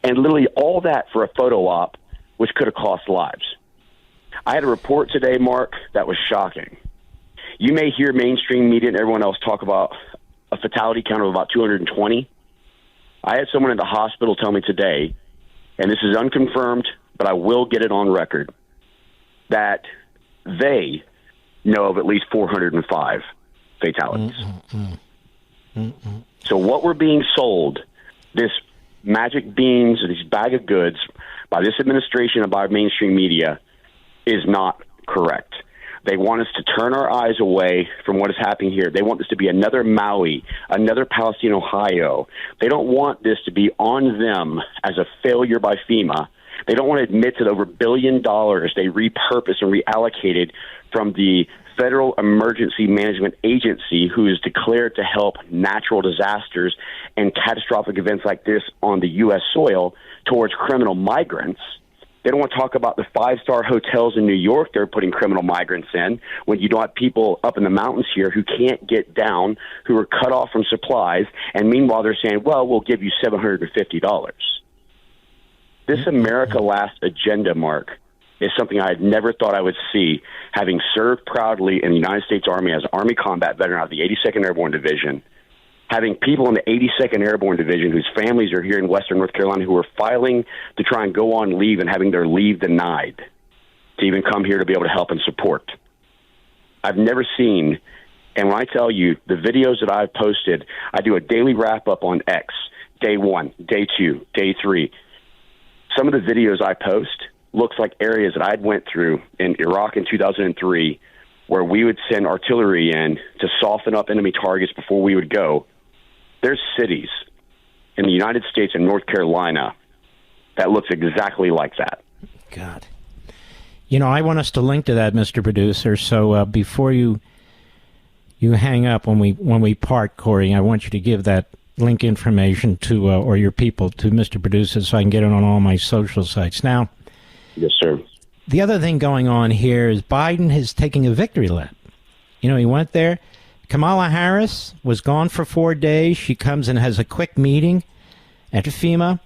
N: and literally all that for a photo op, which could have cost lives. I had a report today, Mark, that was shocking. You may hear mainstream media and everyone else talk about a fatality count of about 220. I had someone in the hospital tell me today, and this is unconfirmed, but I will get it on record, that they know of at least 405 fatalities. So what we're being sold, this magic beans, this bag of goods, by this administration and by mainstream media, is not correct. They want us to turn our eyes away from what is happening here. They want this to be another Maui, another Palestine, Ohio. They don't want this to be on them as a failure by FEMA. They don't want to admit that over $1 billion they repurposed and reallocated from the Federal Emergency Management Agency, who is declared to help natural disasters and catastrophic events like this on the U.S. soil, towards criminal migrants. They don't want to talk about the five-star hotels in New York they're putting criminal migrants in, when you don't have people up in the mountains here who can't get down, who are cut off from supplies, and meanwhile they're saying, well, we'll give you $750. This America Last agenda, Mark, is something I had never thought I would see, having served proudly in the United States Army as an Army combat veteran out of the 82nd Airborne Division, having people in the 82nd Airborne Division whose families are here in Western North Carolina who are filing to try and go on leave and having their leave denied to even come here to be able to help and support. I've never seen, and when I tell you the videos that I've posted, I do a daily wrap-up on X, day 1, day 2, day 3. Some of the videos I post looks like areas that I'd went through in Iraq in 2003, where we would send artillery in to soften up enemy targets before we would go. There's cities in the United States and North Carolina that looks exactly like that.
A: God. I want us to link to that, Mr. Producer, so before you hang up when we part, Cory, I want you to give that link information to, or your people, to Mr. Producer so I can get it on all my social sites. Now,
N: yes, sir.
A: The other thing going on here is Biden is taking a victory lap. He went there. Kamala Harris was gone for 4 days. She comes and has a quick meeting at FEMA.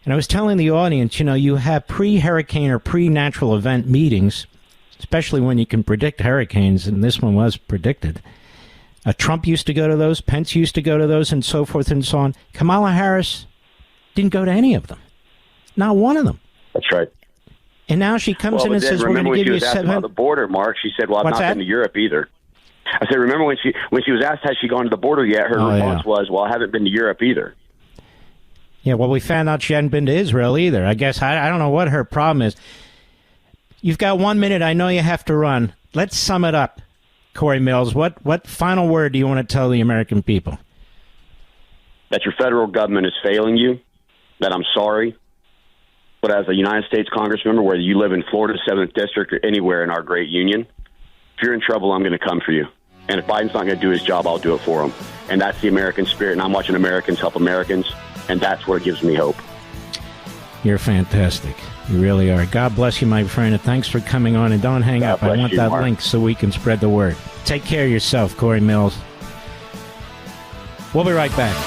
A: And I was telling the audience, you have pre-hurricane or pre-natural event meetings, especially when you can predict hurricanes, and this one was predicted. Trump used to go to those, Pence used to go to those, and so forth and so on. Kamala Harris didn't go to any of them. Not one of them.
N: That's right.
A: And now she comes in and says, we're going to give you
N: $700. About the border, Mark, she said, well, I've not been to Europe either. I said, remember when she was asked, has she gone to the border yet? Her response was, well, I haven't been to Europe either.
A: Yeah, well, we found out she hadn't been to Israel either. I guess I don't know what her problem is. You've got 1 minute. I know you have to run. Let's sum it up, Cory Mills. What final word do you want to tell the American people?
N: That your federal government is failing you, that I'm sorry. But as a United States Congressmember, whether you live in Florida, 7th District, or anywhere in our great union, if you're in trouble, I'm going to come for you. And if Biden's not going to do his job, I'll do it for him. And that's the American spirit, and I'm watching Americans help Americans, and that's what gives me hope.
A: You're fantastic. You really are. God bless you, my friend, and thanks for coming on. And don't hang up. I want that link so we can spread the word. Take care of yourself, Cory Mills. We'll be right back.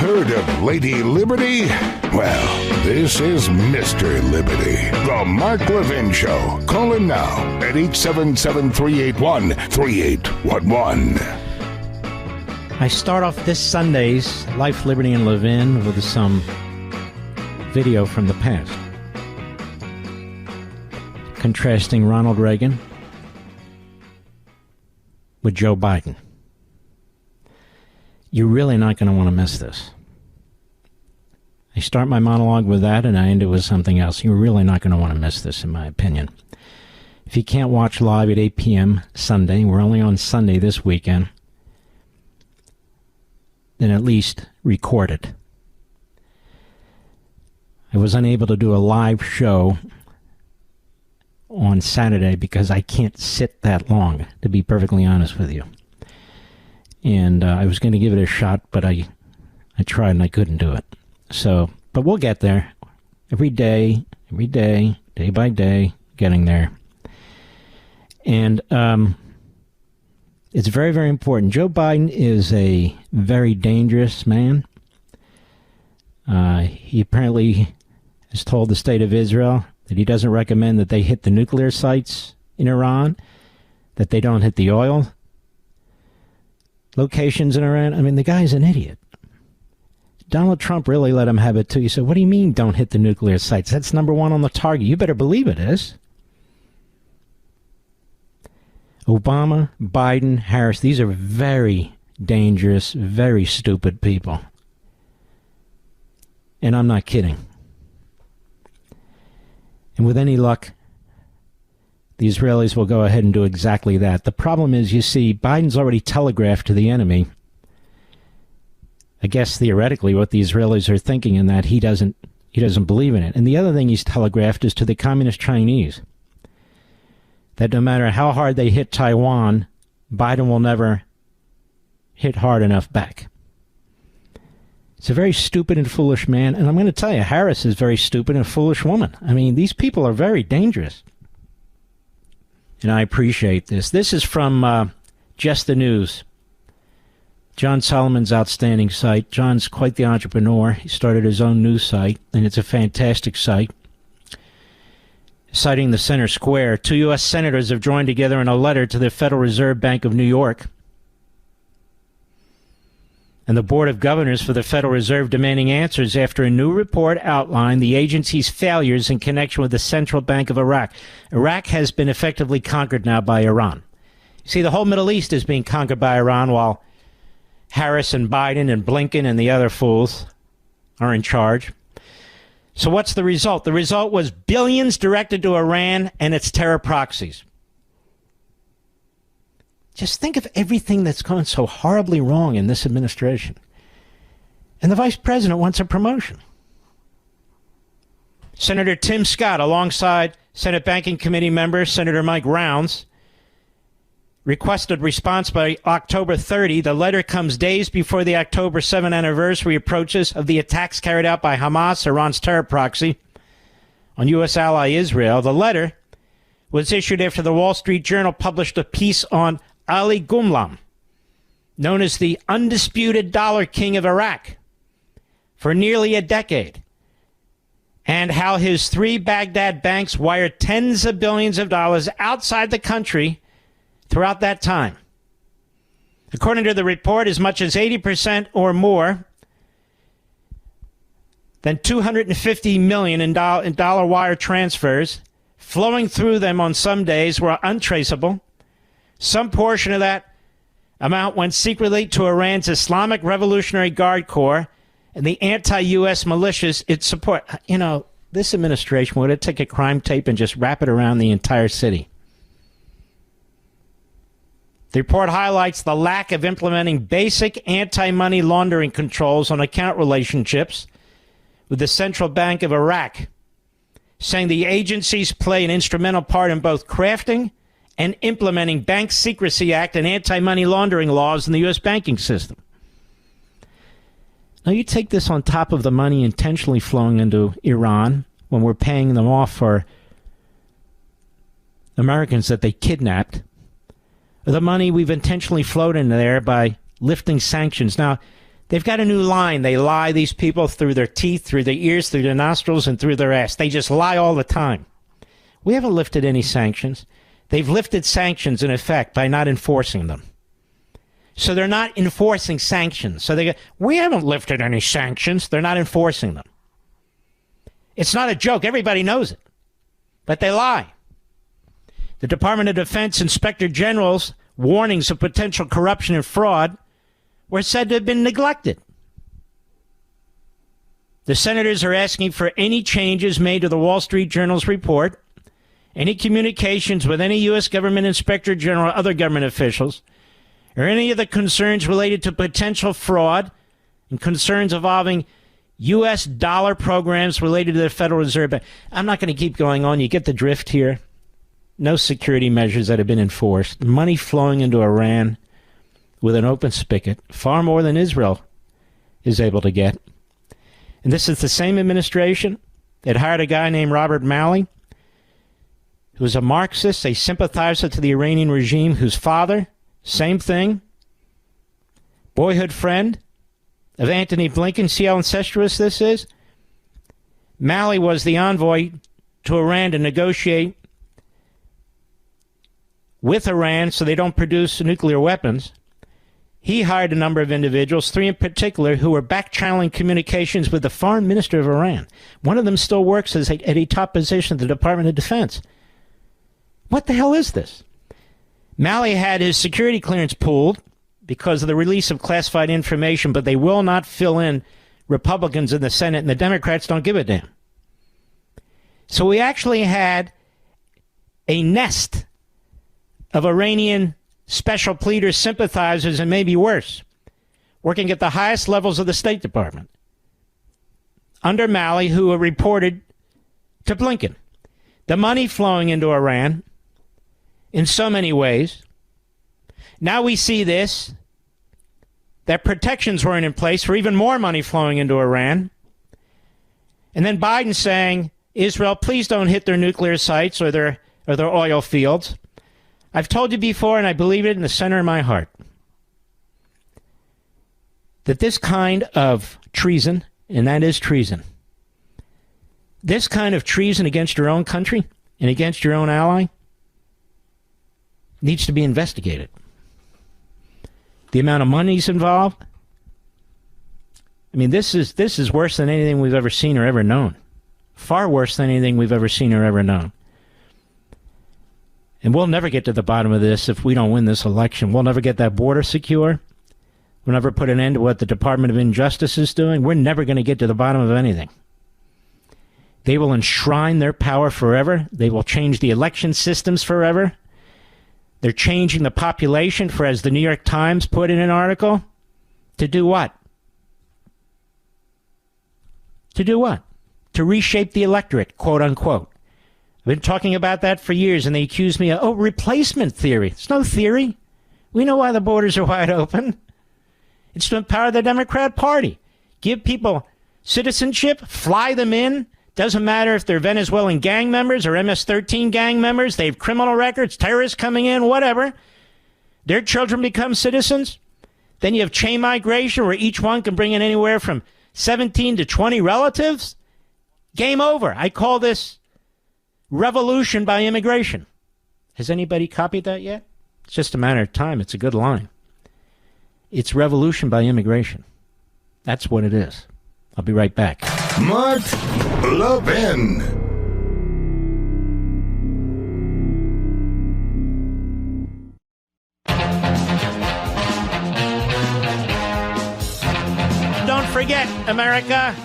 B: Heard of Lady Liberty? Well, this is Mr. Liberty, the Mark Levin Show. Call him now at 877-381-3811.
A: I start off this Sunday's Life, Liberty, and Levin with some video from the past, contrasting Ronald Reagan with Joe Biden. You're really not going to want to miss this. I start my monologue with that, and I end it with something else. You're really not going to want to miss this, in my opinion. If you can't watch live at 8 p.m. Sunday, we're only on Sunday this weekend, then at least record it. I was unable to do a live show on Saturday because I can't sit that long, to be perfectly honest with you. And I was going to give it a shot, but I tried and I couldn't do it. So, but we'll get there. Every day, day by day, getting there. And it's very, very important. Joe Biden is a very dangerous man. He apparently has told the state of Israel that he doesn't recommend that they hit the nuclear sites in Iran, that they don't hit the oil locations in Iran. I mean, the guy's an idiot. Donald Trump really let him have it, too. He said, what do you mean don't hit the nuclear sites? That's number one on the target. You better believe it is. Obama, Biden, Harris, these are very dangerous, very stupid people. And I'm not kidding. And with any luck, the Israelis will go ahead and do exactly that. The problem is, you see, Biden's already telegraphed to the enemy, I guess theoretically, what the Israelis are thinking, in that he doesn't believe in it. And the other thing he's telegraphed is to the communist Chinese that no matter how hard they hit Taiwan, Biden will never hit hard enough back. It's a very stupid and foolish man. And I'm going to tell you, Harris is a very stupid and foolish woman. I mean, these people are very dangerous. And I appreciate this. This is from Just the News. John Solomon's outstanding site. John's quite the entrepreneur. He started his own news site, and it's a fantastic site. Citing the Center Square, 2 U.S. senators have joined together in a letter to the Federal Reserve Bank of New York and the Board of Governors for the Federal Reserve, demanding answers after a new report outlined the agency's failures in connection with the Central Bank of Iraq. Iraq has been effectively conquered now by Iran. You see, the whole Middle East is being conquered by Iran, while Harris and Biden and Blinken and the other fools are in charge. So what's the result? The result was billions directed to Iran and its terror proxies. Just think of everything that's gone so horribly wrong in this administration. And the vice president wants a promotion. Senator Tim Scott, alongside Senate Banking Committee member Senator Mike Rounds, requested response by October 30. The letter comes days before the October 7 anniversary approaches of the attacks carried out by Hamas, Iran's terror proxy, on U.S. ally Israel. The letter was issued after the Wall Street Journal published a piece on Ali Gumlam, known as the undisputed dollar king of Iraq, for nearly a decade, and how his 3 Baghdad banks wired tens of billions of dollars outside the country throughout that time. According to the report, as much as 80% or more than $250 million in dollar wire transfers flowing through them on some days were untraceable. Some portion of that amount went secretly to Iran's Islamic Revolutionary Guard Corps and the anti-U.S. militias it support. You know, this administration would take a crime tape and just wrap it around the entire city. The report highlights the lack of implementing basic anti-money laundering controls on account relationships with the Central Bank of Iraq, saying the agencies play an instrumental part in both crafting and implementing Bank Secrecy Act and anti-money laundering laws in the U.S. banking system. Now, you take this on top of the money intentionally flowing into Iran when we're paying them off for Americans that they kidnapped, or the money we've intentionally flowed into there by lifting sanctions. Now, They've got a new line. They lie, these people, through their teeth, through their ears, through their nostrils, and through their ass. They just lie all the time. We haven't lifted any sanctions. They've lifted sanctions, in effect, by not enforcing them. So they're not enforcing sanctions. So they go, we haven't lifted any sanctions. They're not enforcing them. It's not a joke. Everybody knows it. But they lie. The Department of Defense Inspector General's warnings of potential corruption and fraud were said to have been neglected. The senators are asking for any changes made to the Wall Street Journal's report, any communications with any U.S. government inspector general or other government officials, or any of the concerns related to potential fraud and concerns involving U.S. dollar programs related to the Federal Reserve Bank. I'm not going to keep going on. You get the drift here. No security measures that have been enforced. Money flowing into Iran with an open spigot, far more than Israel is able to get. And this is the same administration that hired a guy named Robert Malley, who's a Marxist, a sympathizer to the Iranian regime, whose father, same thing, boyhood friend of Antony Blinken. See how incestuous this is? Malley was the envoy to Iran to negotiate with Iran so they don't produce nuclear weapons. He hired a number of individuals, 3 in particular, who were back-channeling communications with the foreign minister of Iran. One of them still works at a top position at the Department of Defense. What the hell is this? Malley had his security clearance pulled because of the release of classified information, but they will not fill in Republicans in the Senate, and the Democrats don't give a damn. So we actually had a nest of Iranian special pleaders, sympathizers, and maybe worse, working at the highest levels of the State Department under Malley, who were reported to Blinken. The money flowing into Iran in so many ways. Now we see this, that protections weren't in place for even more money flowing into Iran. And then Biden saying, Israel, please don't hit their nuclear sites or their oil fields. I've told you before, and I believe it in the center of my heart, that this kind of treason, and that is treason, this kind of treason against your own country and against your own ally needs to be investigated. The amount of money's involved, I mean, this is worse than anything we've ever seen or ever known. Far worse than anything we've ever seen or ever known. And we'll never get to the bottom of this if we don't win this election. We'll never get that border secure. We'll never put an end to what the Department of Injustice is doing. We're never going to get to the bottom of anything. They will enshrine their power forever. They will change the election systems forever. They're changing the population for, as the New York Times put in an article, to do what? To do what? To reshape the electorate, quote unquote. I've been talking about that for years, and they accuse me of, replacement theory. It's no theory. We know why the borders are wide open. It's to empower the Democrat Party. Give people citizenship, fly them in. Doesn't matter if they're Venezuelan gang members or MS-13 gang members. They have criminal records, terrorists coming in, whatever. Their children become citizens. Then you have chain migration where each one can bring in anywhere from 17 to 20 relatives. Game over. I call this revolution by immigration. Has anybody copied that yet? It's just a matter of time. It's a good line. It's revolution by immigration. That's what it is. I'll be right back.
B: Mark Levin.
A: Don't forget, America,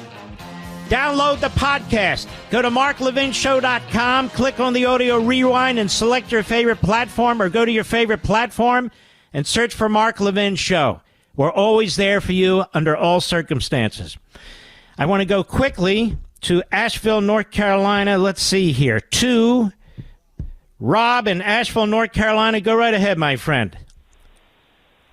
A: download the podcast. Go to marklevinshow.com, click on the audio rewind and select your favorite platform, or go to your favorite platform and search for Mark Levin Show. We're always there for you under all circumstances. I want to go quickly to Asheville, North Carolina. Let's see here. To Rob in Asheville, North Carolina. Go right ahead, my friend.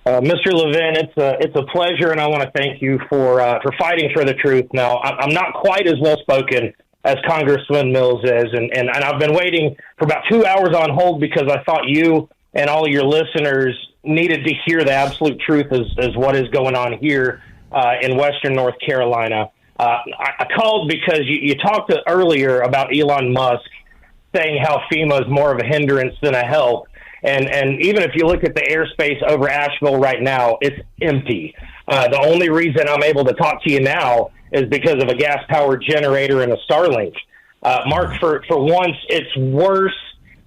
O: Mr. Levin, it's a pleasure, and I want to thank you for fighting for the truth. Now, I'm not quite as well spoken as Congressman Mills is, and I've been waiting for about 2 hours on hold because I thought you and all of your listeners needed to hear the absolute truth as what is going on here in Western North Carolina. I called because you talked earlier about Elon Musk saying how FEMA is more of a hindrance than a help. And even if you look at the airspace over Asheville right now, it's empty. The only reason I'm able to talk to you now is because of a gas-powered generator and a Starlink. Mark, for once, it's worse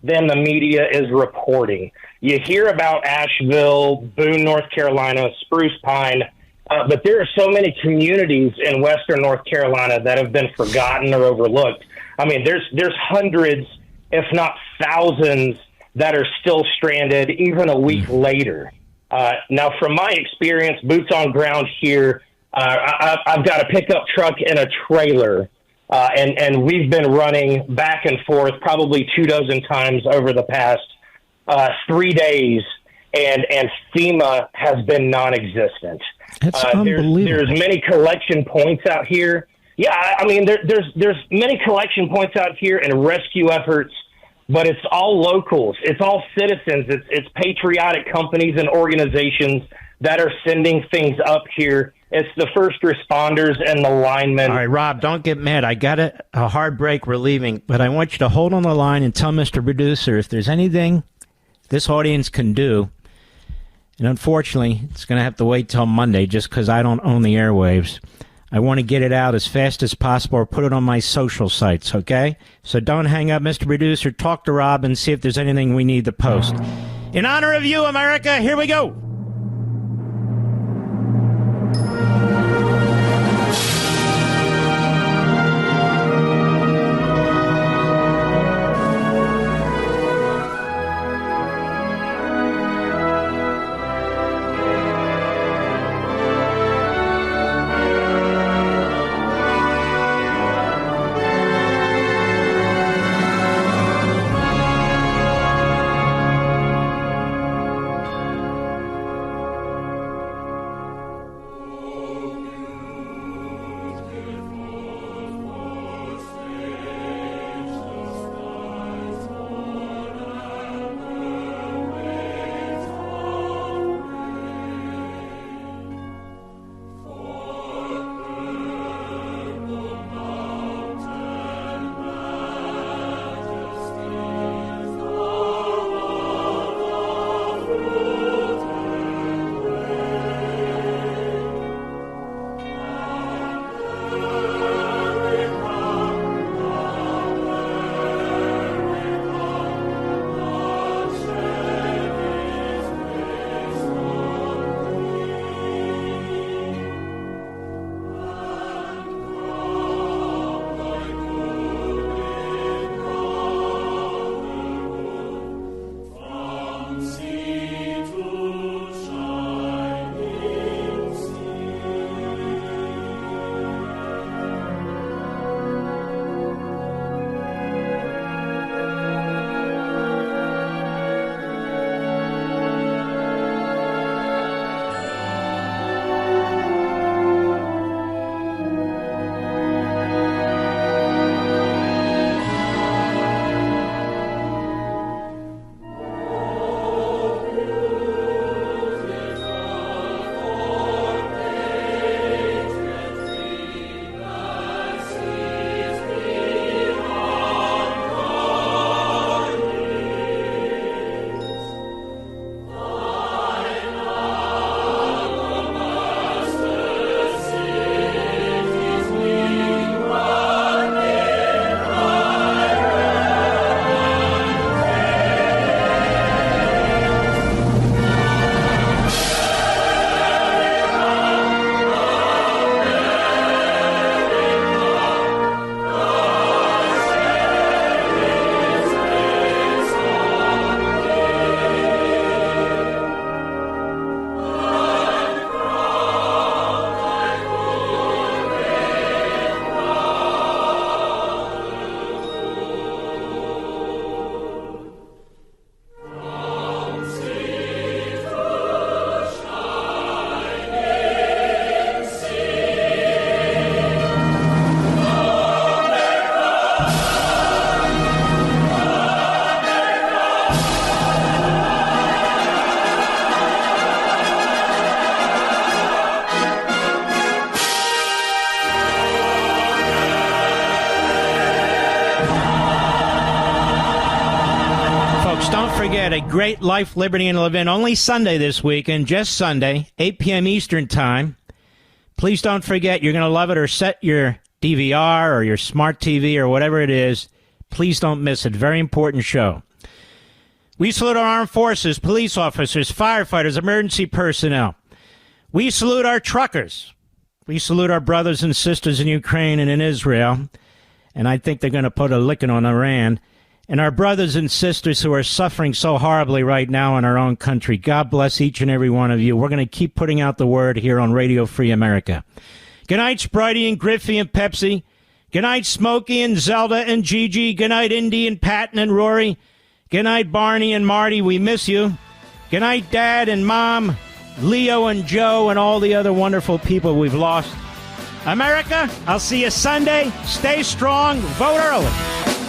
O: than the media is reporting. You hear about Asheville, Boone, North Carolina, Spruce Pine, but there are so many communities in Western North Carolina that have been forgotten or overlooked. I mean, there's hundreds, if not thousands, that are still stranded even a week later. Now, from my experience, boots on ground here, I've got a pickup truck and a trailer, and we've been running back and forth probably 24 times over the past 3 days, and FEMA has been non-existent.
A: That's unbelievable.
O: There's many collection points out here. Yeah, I mean, there's many collection points out here and rescue efforts, but it's all locals. It's all citizens. It's patriotic companies and organizations that are sending things up here. It's the first responders and the linemen.
A: All right, Rob, don't get mad. I got a hard break. We're leaving, but I want you to hold on the line and tell Mr. Producer if there's anything this audience can do. And unfortunately, it's going to have to wait till Monday just because I don't own the airwaves. I want to get it out as fast as possible or put it on my social sites, okay? So don't hang up, Mr. Producer. Talk to Rob and see if there's anything we need to post. In honor of you, America, here we go. forget, a great Life, Liberty, and Levin. Only Sunday this weekend, just Sunday, 8 p.m. Eastern Time. Please don't forget, you're going to love it, or set your DVR or your smart TV or whatever it is. Please don't miss it. Very important show. We salute our armed forces, police officers, firefighters, emergency personnel. We salute our truckers. We salute our brothers and sisters in Ukraine and in Israel. And I think they're going to put a licking on Iran. And our brothers and sisters who are suffering so horribly right now in our own country. God bless each and every one of you. We're going to keep putting out the word here on Radio Free America. Good night, Spritey and Griffey and Pepsi. Good night, Smokey and Zelda and Gigi. Good night, Indy and Patton and Rory. Good night, Barney and Marty. We miss you. Good night, Dad and Mom, Leo and Joe, and all the other wonderful people we've lost. America, I'll see you Sunday. Stay strong. Vote early.